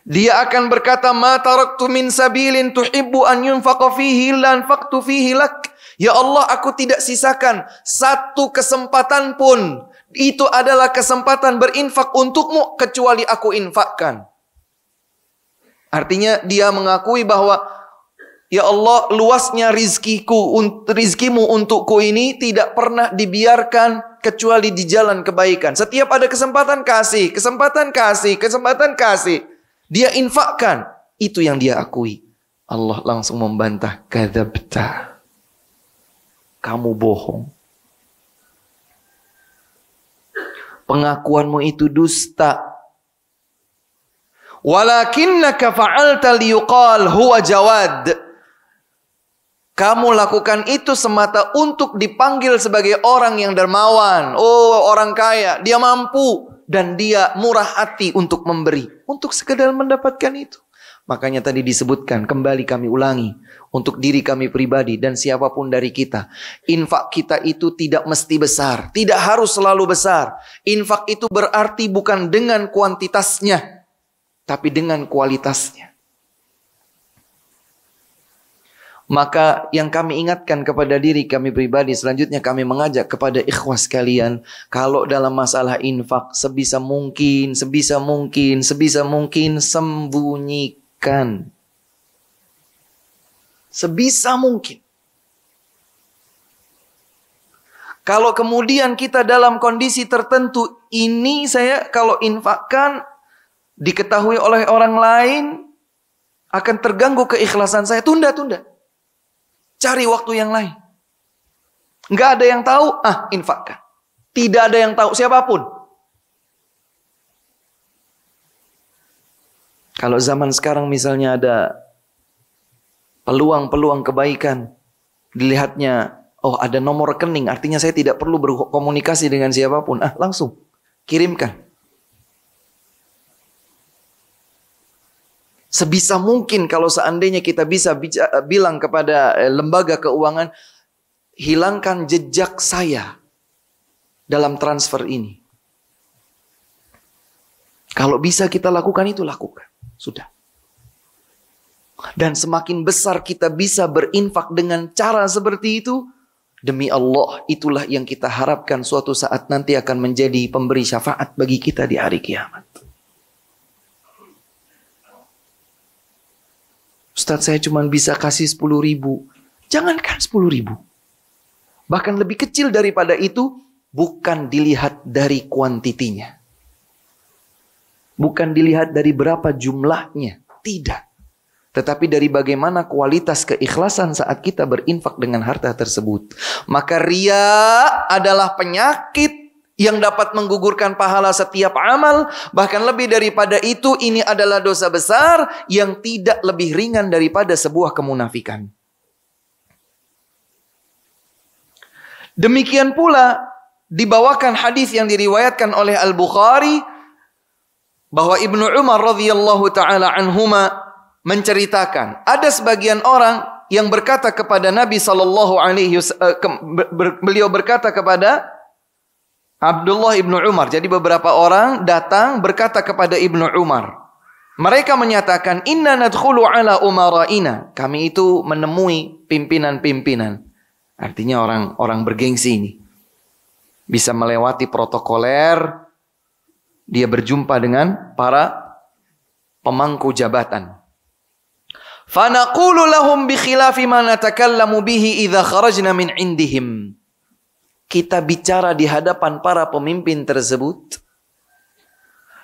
Dia akan berkata, ma taraktu min sabilin tuhibbu an yunfaqa fihi illa anfaqtu fihi lak. Ya Allah, aku tidak sisakan satu kesempatan pun. Itu adalah kesempatan berinfak untukmu, kecuali aku infakkan. Artinya dia mengakui bahwa, ya Allah, luasnya rizkimu untukku ini tidak pernah dibiarkan kecuali di jalan kebaikan. Setiap ada kesempatan kasih, kesempatan kasih, kesempatan kasih. Dia infakkan. Itu yang dia akui. Allah langsung membantah, kadzabta. Kamu bohong. Pengakuanmu itu dusta. Walakinnaka fa'alta liyuqal huwa jawad. Kamu lakukan itu semata untuk dipanggil sebagai orang yang dermawan. Oh, orang kaya, dia mampu dan dia murah hati untuk memberi, untuk sekedar mendapatkan itu. Makanya tadi disebutkan, kembali kami ulangi, untuk diri kami pribadi dan siapapun dari kita, infak kita itu tidak mesti besar, tidak harus selalu besar. Infak itu berarti bukan dengan kuantitasnya, tapi dengan kualitasnya. Maka yang kami ingatkan kepada diri kami pribadi, selanjutnya kami mengajak kepada ikhwas sekalian, kalau dalam masalah infak sebisa mungkin sembunyikan. Sebisa mungkin. Kalau kemudian kita dalam kondisi tertentu, ini saya kalau infakkan diketahui oleh orang lain, akan terganggu keikhlasan saya, tunda-tunda. Cari waktu yang lain. Nggak ada yang tahu, infakkan. Tidak ada yang tahu, siapapun. Kalau zaman sekarang misalnya ada peluang-peluang kebaikan, dilihatnya, oh ada nomor rekening, artinya saya tidak perlu berkomunikasi dengan siapapun. Langsung, kirimkan. Sebisa mungkin kalau seandainya kita bisa bilang kepada lembaga keuangan, hilangkan jejak saya dalam transfer ini. Kalau bisa kita lakukan itu, lakukan. Sudah. Dan semakin besar kita bisa berinfak dengan cara seperti itu, demi Allah, itulah yang kita harapkan suatu saat nanti akan menjadi pemberi syafaat bagi kita di hari kiamat. Ustaz, saya cuma bisa kasih 10.000. Jangankan 10.000. Bahkan lebih kecil daripada itu, bukan dilihat dari kuantitinya. Bukan dilihat dari berapa jumlahnya. Tidak. tetapi dari bagaimana kualitas keikhlasan saat kita berinfak dengan harta tersebut. Maka riya adalah penyakit yang dapat menggugurkan pahala setiap amal. Bahkan lebih daripada itu, ini adalah dosa besar yang tidak lebih ringan daripada sebuah kemunafikan. Demikian pula dibawakan hadis yang diriwayatkan oleh Al-Bukhari bahwa Ibnu Umar radhiyallahu taala anhuma menceritakan ada sebagian orang yang berkata kepada Nabi sallallahu alaihi wasallam, beliau berkata kepada Abdullah ibnu Umar. Jadi beberapa orang datang berkata kepada Ibnu Umar. Mereka menyatakan, inna nadkhulu ala umaraina. Kami itu menemui pimpinan-pimpinan. Artinya orang-orang bergengsi ini. Bisa melewati protokoler. Dia berjumpa dengan para pemangku jabatan. Fanaqulu lahum bi khilafi ma natakallamu bihi idza kharajna min indihim. Kita bicara di hadapan para pemimpin tersebut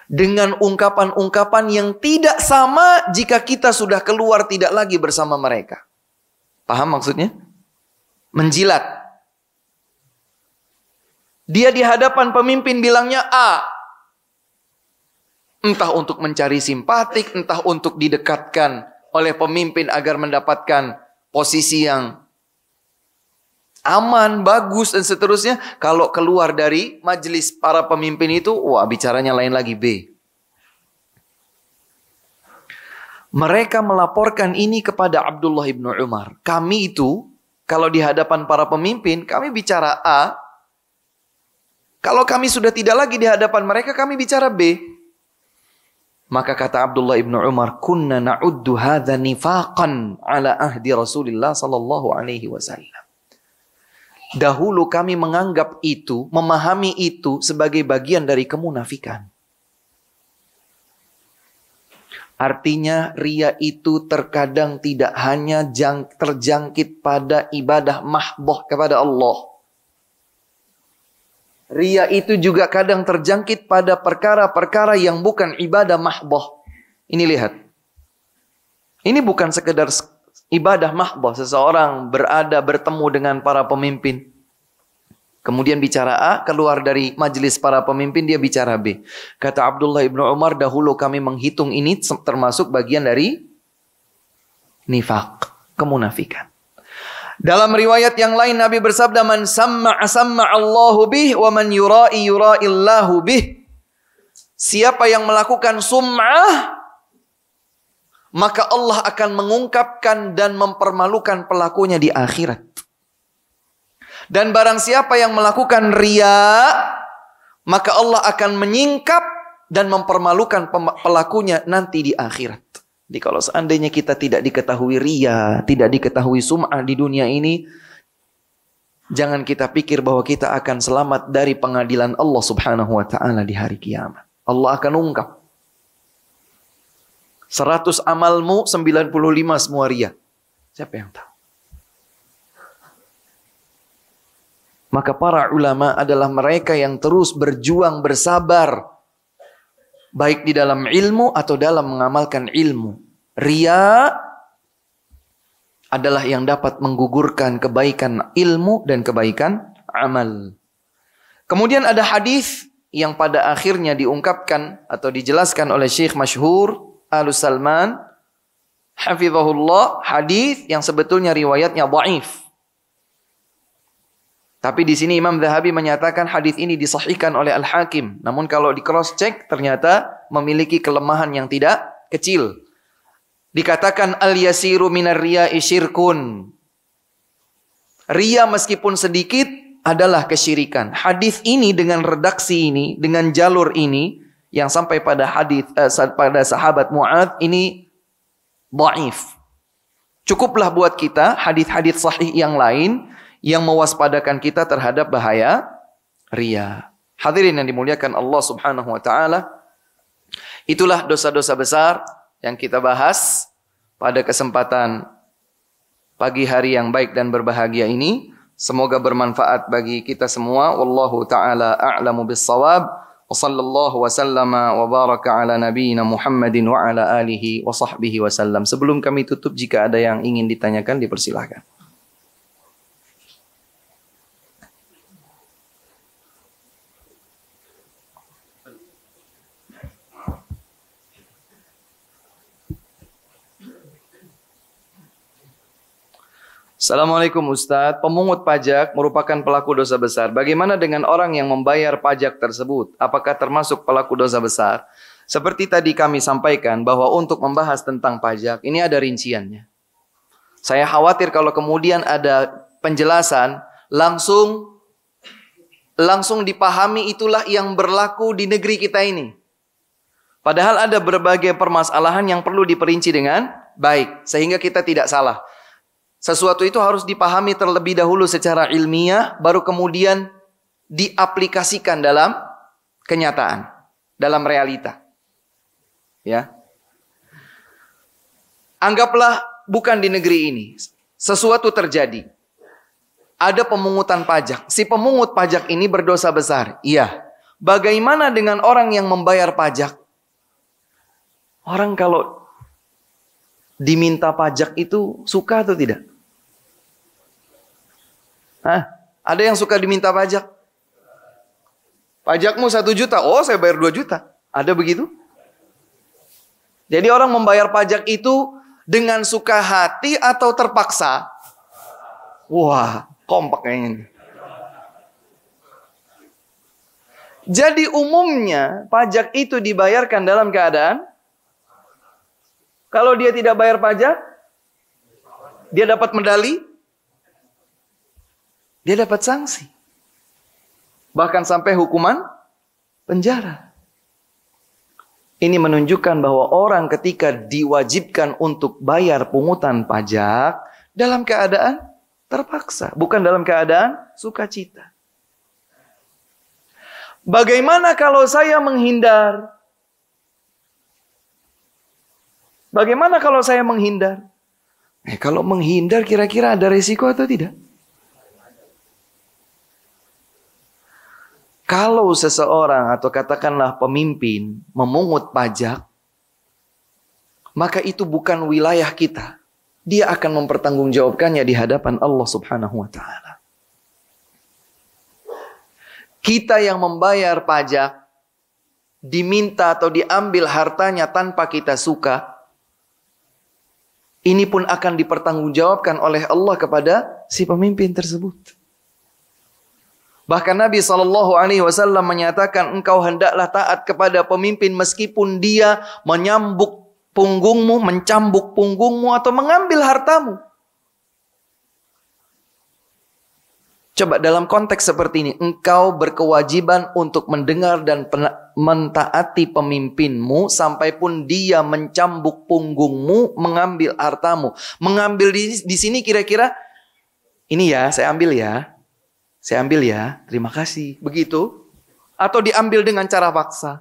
dengan ungkapan-ungkapan yang tidak sama jika kita sudah keluar tidak lagi bersama mereka. Paham maksudnya? Menjilat. Dia di hadapan pemimpin bilangnya A. Entah untuk mencari simpatik, entah untuk didekatkan oleh pemimpin agar mendapatkan posisi yang aman, bagus, dan seterusnya. Kalau keluar dari majelis para pemimpin itu, wah bicaranya lain lagi, B. Mereka melaporkan ini kepada Abdullah ibnu Umar. Kami itu, kalau di hadapan para pemimpin, kami bicara A. Kalau kami sudah tidak lagi di hadapan mereka, kami bicara B. Maka kata Abdullah ibnu Umar, kunna na'uddu hadza nifaqan ala ahdi Rasulillah sallallahu alaihi wasallam. Dahulu kami menganggap itu, memahami itu sebagai bagian dari kemunafikan. Artinya riya itu terkadang tidak hanya terjangkit pada ibadah mahdhah kepada Allah. Riya itu juga kadang terjangkit pada perkara-perkara yang bukan ibadah mahdhah. Ini lihat. Ini bukan sekedar ibadah mahdhah. Seseorang bertemu dengan para pemimpin. Kemudian bicara A, keluar dari majelis para pemimpin, dia bicara B. Kata Abdullah ibnu Umar, dahulu kami menghitung ini termasuk bagian dari nifaq, kemunafikan. Dalam riwayat yang lain Nabi bersabda, man samma'a Allahu bih wa man yura'i yura'illahu bih. Siapa yang melakukan sum'ah, maka Allah akan mengungkapkan dan mempermalukan pelakunya di akhirat. Dan barang siapa yang melakukan riya, maka Allah akan menyingkap dan mempermalukan pelakunya nanti di akhirat. Jadi kalau seandainya kita tidak diketahui riya, tidak diketahui sum'ah di dunia ini, jangan kita pikir bahwa kita akan selamat dari pengadilan Allah subhanahu wa ta'ala di hari kiamat. Allah akan ungkap. 100 amalmu, 95 semua riya. Siapa yang tahu? Maka para ulama adalah mereka yang terus berjuang, bersabar. Baik di dalam ilmu atau dalam mengamalkan ilmu. Riya adalah yang dapat menggugurkan kebaikan ilmu dan kebaikan amal. Kemudian ada hadis yang pada akhirnya diungkapkan atau dijelaskan oleh Syekh Masyhur Al-Salman hafizahullah, hadis yang sebetulnya riwayatnya dhaif. Tapi di sini Imam Zahabi menyatakan hadis ini disahihkan oleh Al-Hakim. Namun kalau di cross check ternyata memiliki kelemahan yang tidak kecil. Dikatakan al-yasiru minar riya'i syirkun. Riya meskipun sedikit adalah kesyirikan. Hadis ini dengan redaksi ini, dengan jalur ini yang sampai pada hadis pada sahabat Mu'adz ini dhaif. Cukuplah buat kita hadis-hadis sahih yang lain yang mewaspadakan kita terhadap bahaya riya. Hadirin yang dimuliakan Allah subhanahu wa ta'ala. Itulah dosa-dosa besar yang kita bahas pada kesempatan pagi hari yang baik dan berbahagia ini. Semoga bermanfaat bagi kita semua. Wallahu ta'ala a'lamu bis-shawab. Wa sallallahu wa sallama wa baraka ala nabiyyina Muhammadin wa ala alihi wa sahbihi wasallam. Sebelum kami tutup, jika ada yang ingin ditanyakan dipersilahkan. Assalamualaikum Ustadz, pemungut pajak merupakan pelaku dosa besar. Bagaimana dengan orang yang membayar pajak tersebut? Apakah termasuk pelaku dosa besar? Seperti tadi kami sampaikan bahwa untuk membahas tentang pajak, ini ada rinciannya. Saya khawatir kalau kemudian ada penjelasan, langsung dipahami itulah yang berlaku di negeri kita ini. Padahal ada berbagai permasalahan yang perlu diperinci dengan baik, sehingga kita tidak salah. Sesuatu itu harus dipahami terlebih dahulu secara ilmiah, baru kemudian diaplikasikan dalam kenyataan, dalam realita. Ya. Anggaplah bukan di negeri ini, sesuatu terjadi. Ada pemungutan pajak. Si pemungut pajak ini berdosa besar. Iya. Bagaimana dengan orang yang membayar pajak? Orang kalau diminta pajak itu suka atau tidak? Hah? Ada yang suka diminta pajak? Pajakmu 1 juta, oh saya bayar 2 juta. Ada begitu? Jadi orang membayar pajak itu dengan suka hati atau terpaksa? Wah, kompak kayaknya ini. Jadi umumnya pajak itu dibayarkan dalam keadaan, kalau dia tidak bayar pajak, dia dapat medali, dia dapat sanksi. Bahkan sampai hukuman penjara. Ini menunjukkan bahwa orang ketika diwajibkan untuk bayar pungutan pajak dalam keadaan terpaksa, bukan dalam keadaan sukacita. Bagaimana kalau saya menghindar? Bagaimana kalau saya menghindar? Kalau menghindar kira-kira ada resiko atau tidak? Kalau seseorang atau katakanlah pemimpin memungut pajak, maka itu bukan wilayah kita. Dia akan mempertanggungjawabkannya di hadapan Allah Subhanahu wa taala. Kita yang membayar pajak, diminta atau diambil hartanya tanpa kita suka, ini pun akan dipertanggungjawabkan oleh Allah kepada si pemimpin tersebut. Bahkan Nabi SAW menyatakan, engkau hendaklah taat kepada pemimpin meskipun dia mencambuk punggungmu atau mengambil hartamu. Coba dalam konteks seperti ini, engkau berkewajiban untuk mendengar dan mentaati pemimpinmu sampai pun dia mencambuk punggungmu, mengambil hartamu. Mengambil di sini kira-kira, ini ya, saya ambil ya. Saya ambil ya, terima kasih. Begitu? Atau diambil dengan cara paksa?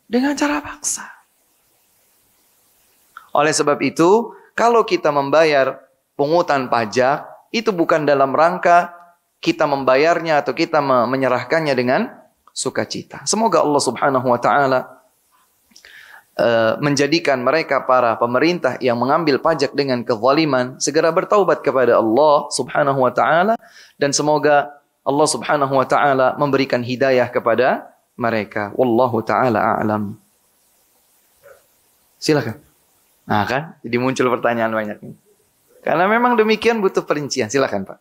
Dengan cara paksa. Oleh sebab itu, kalau kita membayar pungutan pajak, itu bukan dalam rangka kita membayarnya atau kita menyerahkannya dengan sukacita. Semoga Allah Subhanahu wa taala menjadikan mereka para pemerintah yang mengambil pajak dengan kezaliman segera bertaubat kepada Allah Subhanahu wa taala, dan semoga Allah Subhanahu wa taala memberikan hidayah kepada mereka. Wallahu taala a'lam. Silakan. Nah kan, jadi muncul pertanyaan banyak. Karena memang demikian butuh perincian. Silakan Pak.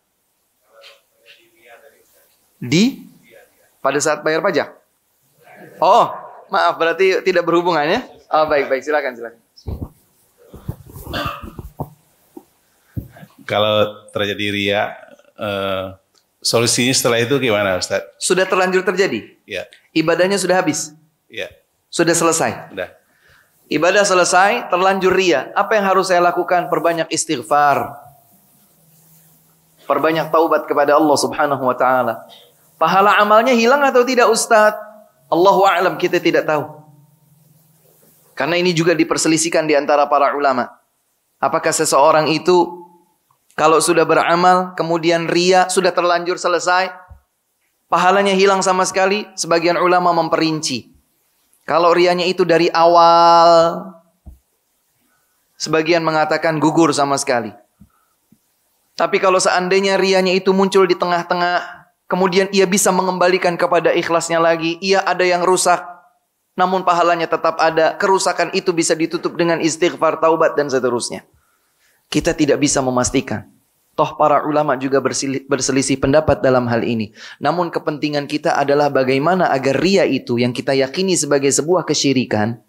Pada saat bayar pajak? Oh, maaf, berarti tidak berhubungan ya? Oh, baik, silakan. Kalau terjadi ria, solusinya setelah itu gimana, Ustaz? Sudah terlanjur terjadi? Ya. Ibadahnya sudah habis? Ya. Sudah selesai? Sudah. Ibadah selesai, terlanjur ria. Apa yang harus saya lakukan? Perbanyak istighfar. Perbanyak taubat kepada Allah Subhanahu wa taala. Pahala amalnya hilang atau tidak, Ustaz? Allahu a'lam, kita tidak tahu. Karena ini juga diperselisihkan di antara para ulama. Apakah seseorang itu kalau sudah beramal kemudian ria, sudah terlanjur selesai, pahalanya hilang sama sekali? Sebagian ulama memperinci. Kalau riyanya itu dari awal, sebagian mengatakan gugur sama sekali. Tapi kalau seandainya riyanya itu muncul di tengah-tengah, kemudian ia bisa mengembalikan kepada ikhlasnya lagi, ia ada yang rusak, namun pahalanya tetap ada. Kerusakan itu bisa ditutup dengan istighfar, taubat, dan seterusnya. Kita tidak bisa memastikan. Toh para ulama juga berselisih pendapat dalam hal ini. Namun kepentingan kita adalah bagaimana agar riya itu yang kita yakini sebagai sebuah kesyirikan,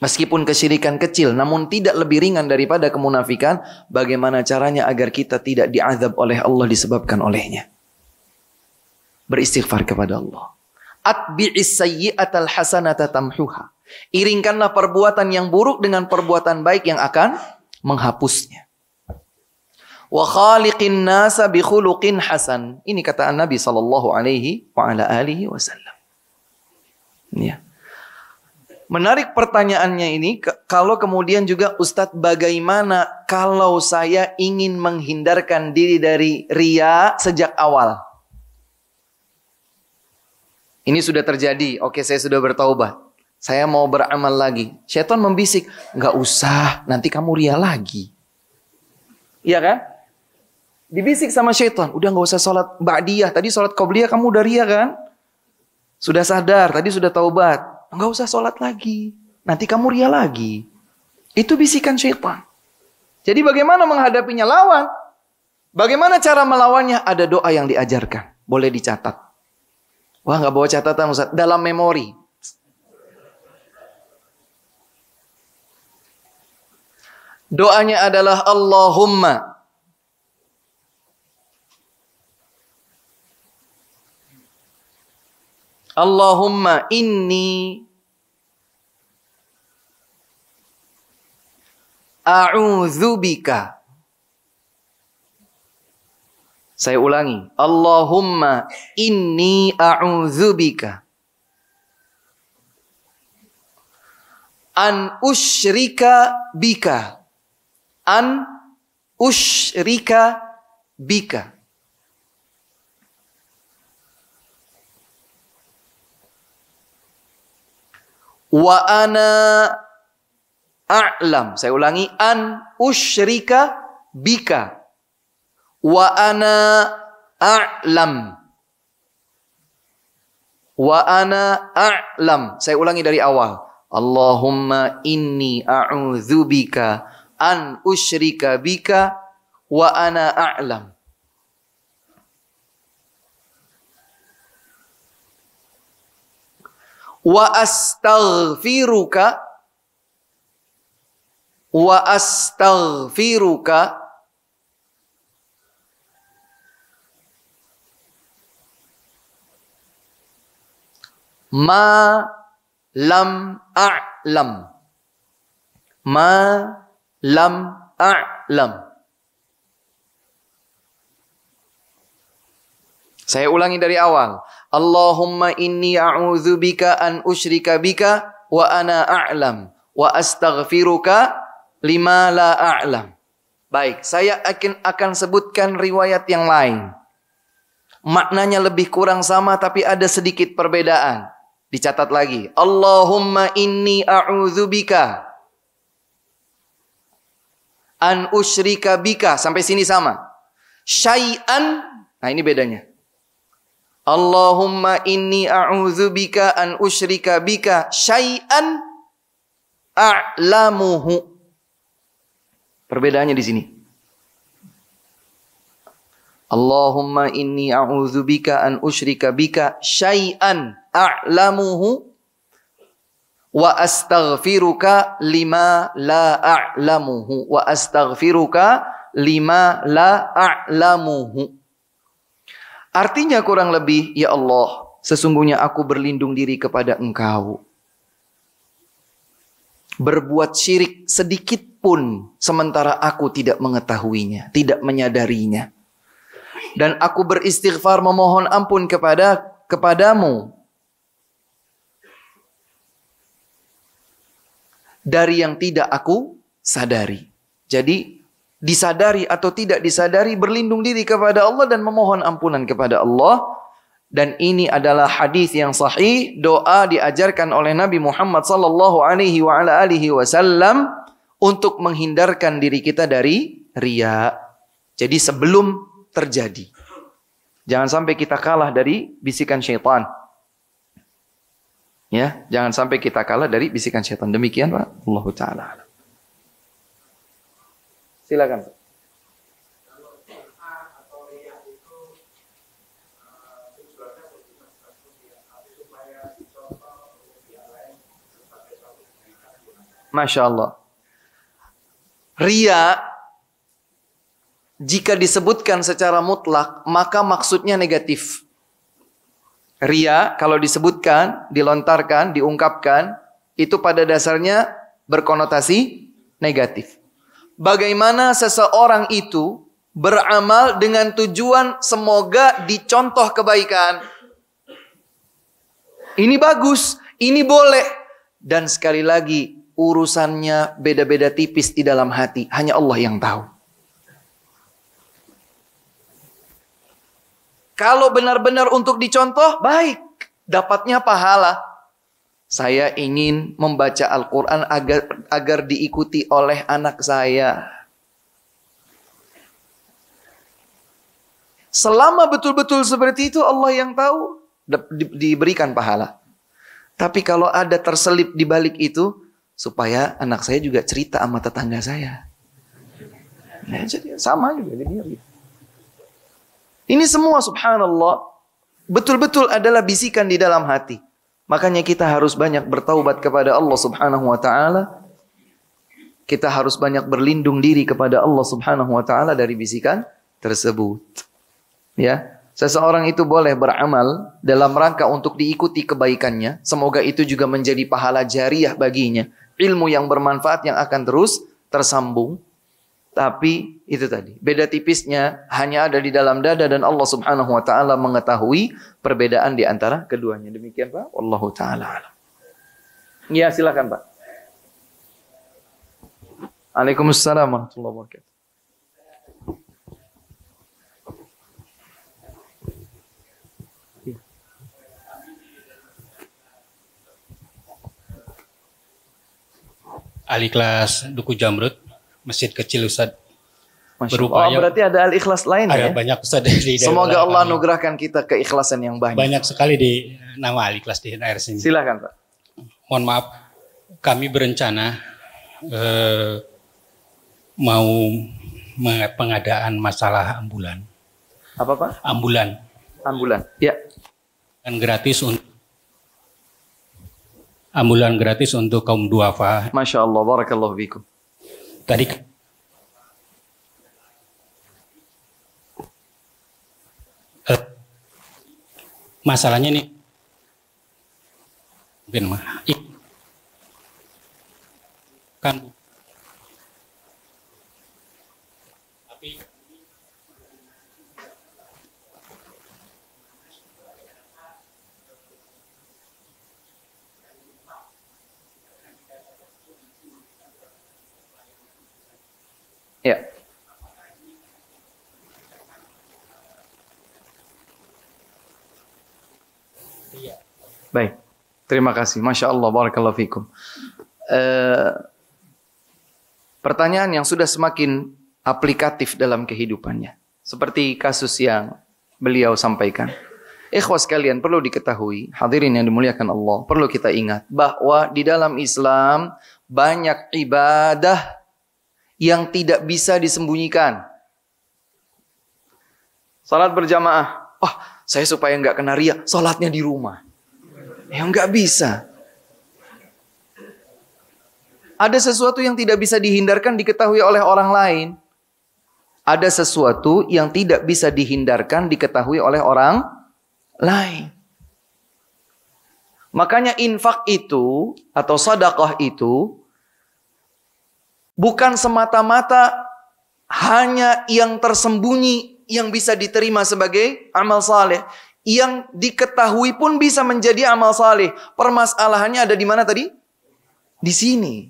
meskipun kesyirikan kecil, namun tidak lebih ringan daripada kemunafikan, bagaimana caranya agar kita tidak diazab oleh Allah disebabkan olehnya. Beristighfar kepada Allah. Atbi'is sayyi'atal hasanata tamhuha. Iringkanlah perbuatan yang buruk dengan perbuatan baik yang akan menghapusnya. Wa khaliqin nasa bi khuluqin hasan. Ini kata Nabi sallallahu alaihi wa ala alihi wasallam. Ya. Menarik pertanyaannya ini, kalau kemudian juga Ustadz, bagaimana kalau saya ingin menghindarkan diri dari riya sejak awal? Ini sudah terjadi, oke, saya sudah bertaubat, saya mau beramal lagi. Syaitan membisik, nggak usah, nanti kamu riya lagi. Iya kan? Dibisik sama syaitan, udah nggak usah sholat ba'diyah, tadi sholat qobliyah kamu udah riya kan? Sudah sadar, tadi sudah taubat, nggak usah sholat lagi, nanti kamu riya lagi. Itu bisikan syaitan. Jadi bagaimana menghadapinya? Lawan. Bagaimana cara melawannya? Ada doa yang diajarkan, boleh dicatat. Wah, nggak bawa catatan Ustaz, dalam memori. Doanya adalah Allahumma inni a'udzubika. Saya ulangi. Allahumma inni a'udzubika an usyrika bika. An usyrika bika. Wa ana a'lam. Saya ulangi. An usyrika bika. Wa ana a'lam. Wa ana a'lam. Saya ulangi dari awal. Allahumma inni a'udzubika an usyrika bika wa ana a'lam. Wa astaghfiruka ma lam a'lam. Ma lam a'lam. Saya ulangi dari awal. Allahumma inni a'udzubika an usyrika bika wa ana a'lam wa astaghfiruka lima la a'lam. Baik, saya akan sebutkan riwayat yang lain. Maknanya lebih kurang sama tapi ada sedikit perbedaan. Dicatat lagi. Allahumma inni a'udzubika an usyrika bika. Sampai sini sama. Syai'an. Nah, ini bedanya. Allahumma inni a'udzubika an usyrika bika syai'an a'lamuhu. Perbedaannya di sini. Allahumma inni a'udzubika an usyrika bika syai'an a'lamuhu wa astaghfiruka lima la a'lamuhu. Wa astaghfiruka lima la a'lamuhu. Artinya kurang lebih, ya Allah, sesungguhnya aku berlindung diri kepada Engkau. Berbuat syirik sedikit pun sementara aku tidak mengetahuinya, tidak menyadarinya. Dan aku beristighfar memohon ampun kepadamu dari yang tidak aku sadari. Jadi disadari atau tidak disadari, berlindung diri kepada Allah dan memohon ampunan kepada Allah. Dan ini adalah hadis yang sahih, doa diajarkan oleh Nabi Muhammad sallallahu alaihi wasallam untuk menghindarkan diri kita dari riya. Jadi sebelum terjadi, jangan sampai kita kalah dari bisikan syaitan. Ya, jangan sampai kita kalah dari bisikan syaitan. Demikian Pak, Allah taala. Silakan. Masya Allah. Riya, jika disebutkan secara mutlak, maka maksudnya negatif. Riya, kalau disebutkan, dilontarkan, diungkapkan, itu pada dasarnya berkonotasi negatif. Bagaimana seseorang itu beramal dengan tujuan semoga dicontoh kebaikan. Ini bagus, ini boleh. Dan sekali lagi, urusannya beda-beda tipis di dalam hati. Hanya Allah yang tahu. Kalau benar-benar untuk dicontoh, baik. Dapatnya pahala. Saya ingin membaca Al-Quran agar diikuti oleh anak saya. Selama betul-betul seperti itu, Allah yang tahu, diberikan pahala. Tapi kalau ada terselip di balik itu, supaya anak saya juga cerita sama tetangga saya. Nah, jadi sama juga. Ini semua subhanallah betul-betul adalah bisikan di dalam hati. Makanya kita harus banyak bertaubat kepada Allah subhanahu wa ta'ala. Kita harus banyak berlindung diri kepada Allah subhanahu wa ta'ala dari bisikan tersebut. Ya, seseorang itu boleh beramal dalam rangka untuk diikuti kebaikannya. Semoga itu juga menjadi pahala jariah baginya. Ilmu yang bermanfaat yang akan terus tersambung. Tapi itu tadi, beda tipisnya hanya ada di dalam dada dan Allah subhanahu wa ta'ala mengetahui perbedaan di antara keduanya. Demikian Pak, wallahu ta'ala alam. Ya silakan Pak. Waalaikumsalam warahmatullahi wabarakatuh. Ahli kelas Duku Jamrut, masjid kecil Ustaz. Oh, berarti ada al-ikhlas lain ya? Ada banyak Ustaz di daerah. Semoga Allah anugerahkan kita keikhlasan yang banyak. Banyak sekali di nama ahli kelas di daerah sini. Silakan Pak. Mohon maaf, kami berencana mau pengadaan masalah ambulan. Apa Pak? Ambulan. Ambulan, ya. Dan gratis untuk ambulan gratis untuk kaum duafa. Masya Allah, barakallahu fikum. Tadi masalahnya nih mungkin kan tapi ya. Baik, terima kasih. Masya Allah, barakallahu fikum. Pertanyaan yang sudah semakin aplikatif dalam kehidupannya. Seperti kasus yang beliau sampaikan. Ikhwas sekalian, perlu diketahui, hadirin yang dimuliakan Allah, perlu kita ingat bahwa di dalam Islam banyak ibadah yang tidak bisa disembunyikan. Salat berjamaah. Oh, saya supaya nggak kena riya, salatnya di rumah. Ya nggak bisa. Ada sesuatu yang tidak bisa dihindarkan diketahui oleh orang lain. Ada sesuatu yang tidak bisa dihindarkan diketahui oleh orang lain. Makanya infak itu atau sedekah itu bukan semata-mata hanya yang tersembunyi yang bisa diterima sebagai amal saleh. Yang diketahui pun bisa menjadi amal saleh. Permasalahannya ada di mana tadi? Di sini.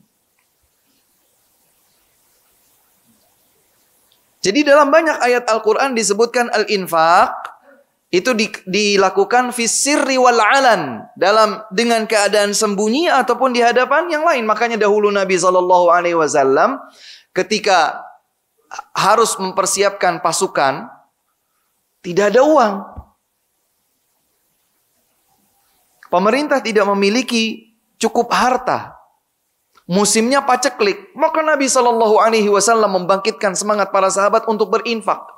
Jadi dalam banyak ayat Al-Quran disebutkan al-infaq Itu dilakukan fisirri wal alan, dengan keadaan sembunyi ataupun di hadapan yang lain. Makanya dahulu Nabi SAW ketika harus mempersiapkan pasukan, tidak ada uang. Pemerintah tidak memiliki cukup harta. Musimnya paceklik, maka Nabi SAW membangkitkan semangat para sahabat untuk berinfak.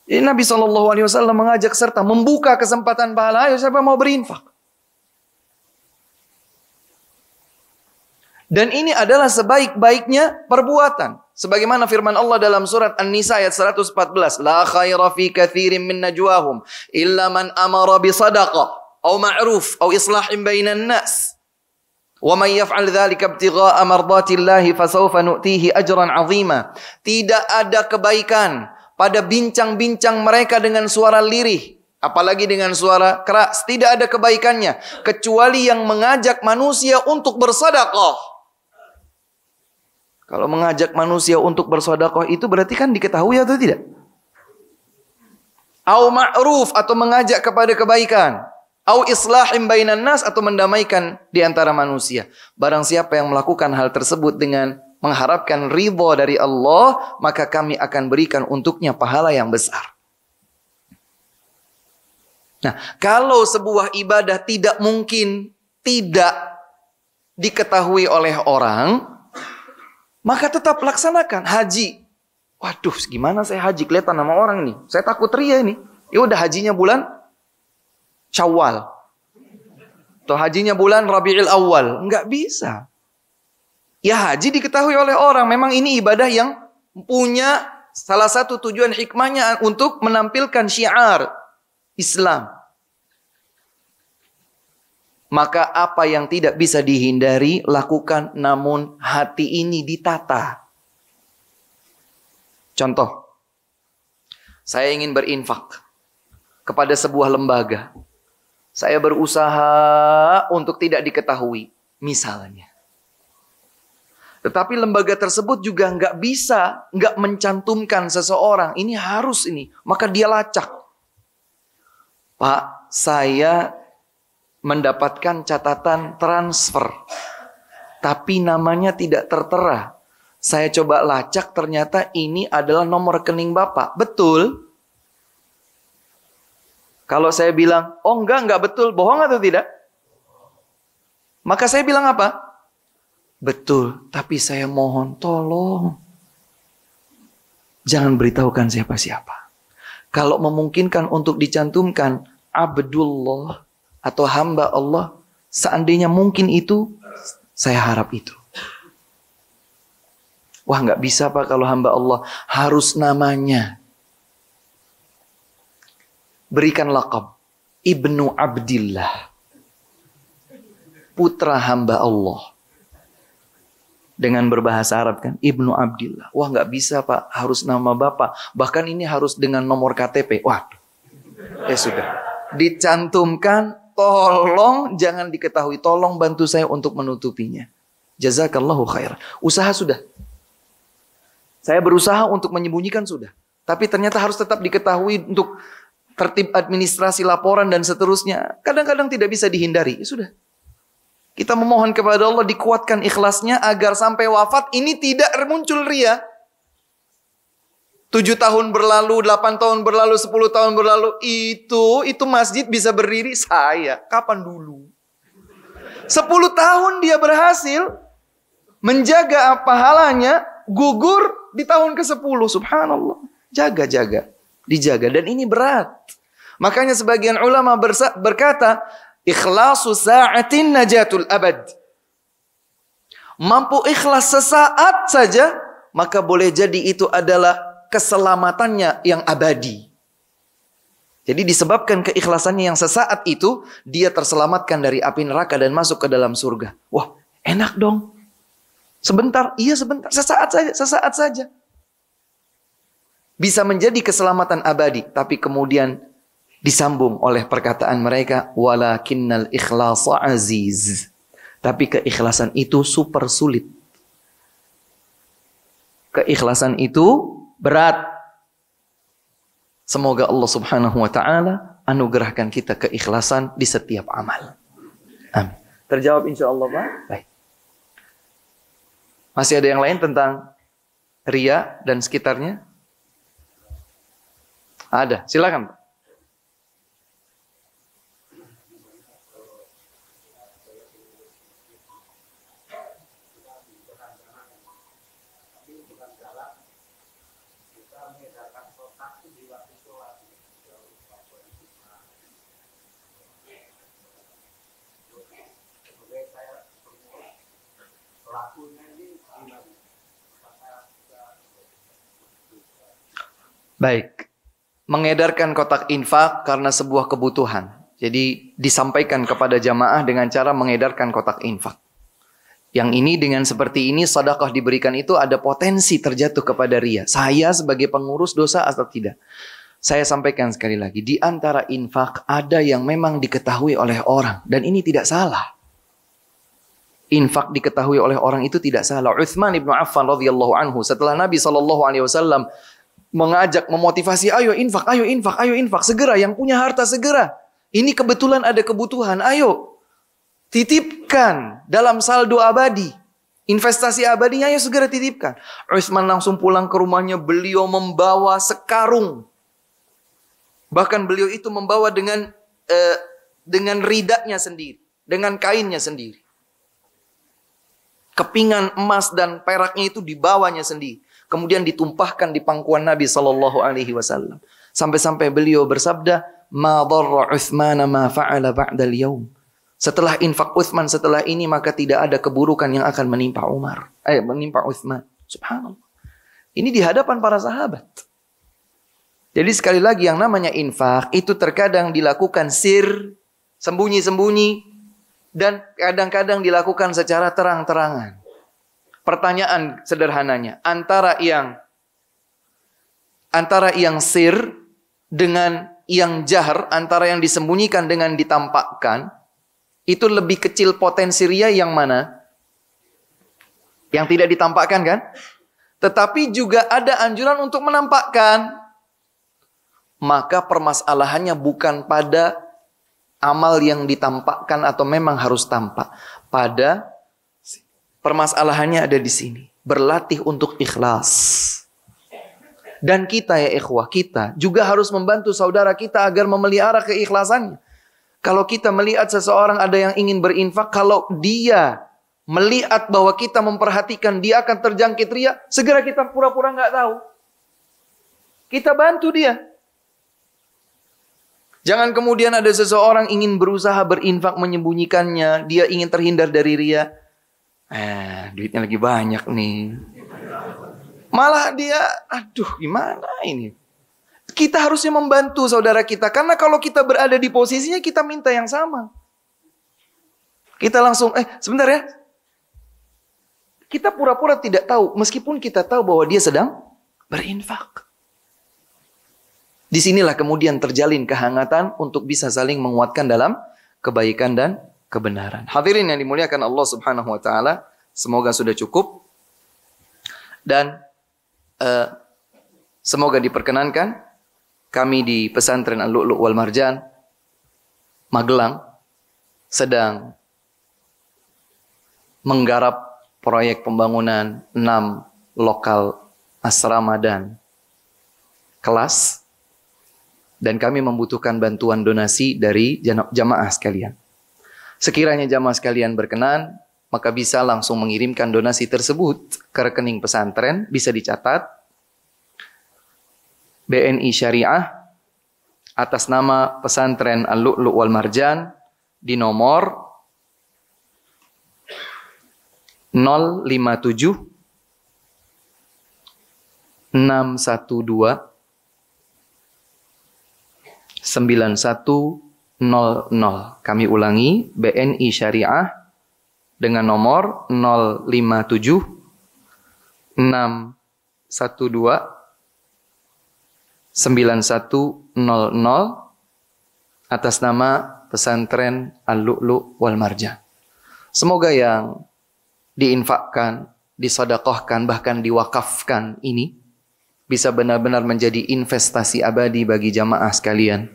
Jadi Nabi SAW mengajak serta membuka kesempatan pahala. Ayo siapa mau berinfak? Dan ini adalah sebaik-baiknya perbuatan. Sebagaimana firman Allah dalam surat An-Nisa ayat 114. La khaira fi kathirin min najwahum illa man amara bi sadaqah aw ma'ruf aw islahin bainan nas. Wa man yaf'al dhalika ibtigha'a mardatillahi fasawfa nu'tihi ajran 'azima. Tidak ada kebaikan pada bincang-bincang mereka dengan suara lirih, apalagi dengan suara keras. Tidak ada kebaikannya kecuali yang mengajak manusia untuk bersedekah. Kalau mengajak manusia untuk bersedekah itu berarti kan diketahui atau tidak? Au ma'ruf, atau mengajak kepada kebaikan. Au islahim bainan nas, atau mendamaikan di antara manusia. Barang siapa yang melakukan hal tersebut dengan mengharapkan ridha dari Allah, maka kami akan berikan untuknya pahala yang besar. Nah, kalau sebuah ibadah tidak mungkin tidak diketahui oleh orang, maka tetap laksanakan. Haji, waduh gimana saya haji, kelihatan sama orang nih, saya takut ria ini. Ya udah, hajinya bulan Syawal, atau hajinya bulan Rabiul Awal. Enggak bisa. Ya haji diketahui oleh orang. Memang ini ibadah yang punya salah satu tujuan hikmahnya untuk menampilkan syiar Islam. Maka apa yang tidak bisa dihindari, lakukan, namun hati ini ditata. Contoh, saya ingin berinfak kepada sebuah lembaga. Saya berusaha untuk tidak diketahui, misalnya. Tetapi lembaga tersebut juga nggak bisa, nggak mencantumkan seseorang. Ini harus ini. Maka dia lacak. Pak, saya mendapatkan catatan transfer. Tapi namanya tidak tertera. Saya coba lacak, ternyata ini adalah nomor rekening Bapak. Betul? Kalau saya bilang, oh enggak betul. Bohong atau tidak? Maka saya bilang apa? Betul, tapi saya mohon tolong jangan beritahukan siapa-siapa. Kalau memungkinkan untuk dicantumkan Abdullah atau hamba Allah, seandainya mungkin itu, saya harap itu. Wah, nggak bisa Pak, kalau hamba Allah harus namanya. Berikan laqab Ibnu Abdillah, putra hamba Allah. Dengan berbahasa Arab kan, Ibnu Abdillah. Wah, nggak bisa Pak, harus nama Bapak. Bahkan ini harus dengan nomor KTP. Waduh, ya sudah. Dicantumkan, tolong jangan diketahui. Tolong bantu saya untuk menutupinya. Jazakallahu khair. Usaha sudah. Saya berusaha untuk menyembunyikan sudah. Tapi ternyata harus tetap diketahui untuk tertib administrasi laporan dan seterusnya. Kadang-kadang tidak bisa dihindari. Ya sudah. Kita memohon kepada Allah dikuatkan ikhlasnya agar sampai wafat ini tidak muncul ria. 7 tahun berlalu, 8 tahun berlalu, 10 tahun berlalu. Itu masjid bisa berdiri saya. Kapan dulu? 10 tahun dia berhasil menjaga pahalanya, gugur di tahun ke-10. Subhanallah. Jaga. Dijaga. Dan ini berat. Makanya sebagian ulama berkata, ikhlasu sa'atin najatul abad. Mampu ikhlas sesaat saja, maka boleh jadi itu adalah keselamatannya yang abadi. Jadi disebabkan keikhlasannya yang sesaat itu, dia terselamatkan dari api neraka dan masuk ke dalam surga. Wah, enak dong. Sebentar, iya sebentar, sesaat saja. Bisa menjadi keselamatan abadi, tapi kemudian disambung oleh perkataan mereka, walakinnal ikhlasa aziz. Tapi keikhlasan itu super sulit. Keikhlasan itu berat. Semoga Allah Subhanahu wa taala anugerahkan kita keikhlasan di setiap amal. Amin. Terjawab insyaallah, Pak? Baik. Masih ada yang lain tentang riya dan sekitarnya? Ada, silakan, Pak. Baik. Mengedarkan kotak infak karena sebuah kebutuhan. Jadi disampaikan kepada jamaah dengan cara mengedarkan kotak infak. Yang ini dengan seperti ini sedekah diberikan itu ada potensi terjatuh kepada riya. Saya sebagai pengurus dosa atau tidak? Saya sampaikan sekali lagi, di antara infak ada yang memang diketahui oleh orang dan ini tidak salah. Infak diketahui oleh orang itu tidak salah. Utsman bin Affan radhiyallahu anhu setelah Nabi SAW mengajak, memotivasi, ayo infak, ayo infak, ayo infak, segera, yang punya harta segera. Ini kebetulan ada kebutuhan, ayo titipkan dalam saldo abadi. Investasi abadinya ayo segera titipkan. Utsman langsung pulang ke rumahnya, beliau membawa sekarung. Bahkan beliau itu membawa dengan ridaknya sendiri, dengan kainnya sendiri. Kepingan emas dan peraknya itu dibawanya sendiri. Kemudian ditumpahkan di pangkuan Nabi SAW. Sampai-sampai beliau bersabda, "Ma dharra Utsman ma fa'ala ba'dal yaum." Setelah infak Utsman setelah ini maka tidak ada keburukan yang akan menimpa menimpa Utsman. Subhanallah. Ini di hadapan para sahabat. Jadi sekali lagi yang namanya infak itu terkadang dilakukan sembunyi-sembunyi dan kadang-kadang dilakukan secara terang-terangan. Pertanyaan sederhananya, antara yang sir dengan yang jahar, antara yang disembunyikan dengan ditampakkan, itu lebih kecil potensi riya yang mana? Yang tidak ditampakkan kan? Tetapi juga ada anjuran untuk menampakkan. Maka permasalahannya bukan pada amal yang ditampakkan atau memang harus tampak. Permasalahannya ada di sini. Berlatih untuk ikhlas. Dan kita ya ikhwah, kita juga harus membantu saudara kita agar memelihara keikhlasannya. Kalau kita melihat seseorang ada yang ingin berinfak, kalau dia melihat bahwa kita memperhatikan dia akan terjangkit riya, segera kita pura-pura nggak tahu. Kita bantu dia. Jangan kemudian ada seseorang ingin berusaha berinfak menyembunyikannya, dia ingin terhindar dari riya. Duitnya lagi banyak nih. Malah dia, aduh gimana ini? Kita harusnya membantu saudara kita. Karena kalau kita berada di posisinya, kita minta yang sama. Kita langsung, sebentar ya. Kita pura-pura tidak tahu. Meskipun kita tahu bahwa dia sedang berinfak. Disinilah kemudian terjalin kehangatan untuk bisa saling menguatkan dalam kebaikan dan kebenaran. Hadirin yang dimuliakan Allah Subhanahu wa taala, semoga sudah cukup dan semoga diperkenankan kami di Pesantren Al-Lu'lu' wal Marjan Magelang sedang menggarap proyek pembangunan 6 lokal asrama dan kelas. Dan kami membutuhkan bantuan donasi dari jamaah sekalian. Sekiranya jamaah sekalian berkenan, maka bisa langsung mengirimkan donasi tersebut ke rekening pesantren. Bisa dicatat BNI Syariah atas nama Pesantren Al-Lu'lu' wal Marjan di nomor 057 612 9100. Kami ulangi, BNI Syariah dengan nomor 057 612 9100 atas nama Pesantren Al-Lu'lu' wal Marjan. Semoga yang diinfakkan, disedekahkan, bahkan diwakafkan ini bisa benar-benar menjadi investasi abadi bagi jamaah sekalian.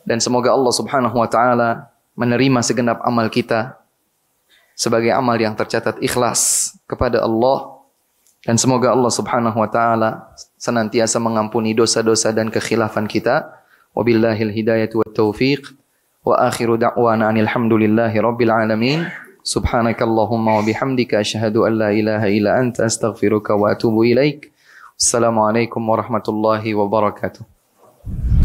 Dan semoga Allah Subhanahu wa taala menerima segenap amal kita sebagai amal yang tercatat ikhlas kepada Allah, dan semoga Allah Subhanahu wa taala senantiasa mengampuni dosa-dosa dan kekhilafan kita. Wabillahil hidayatu wat taufiq wa akhiru da'wana alhamdulillahi rabbil alamin. Subhanakallahumma wa bihamdika asyhadu an la ilaha illa anta astaghfiruka wa atubu ilaik. Assalamualaikum warahmatullahi wabarakatuh.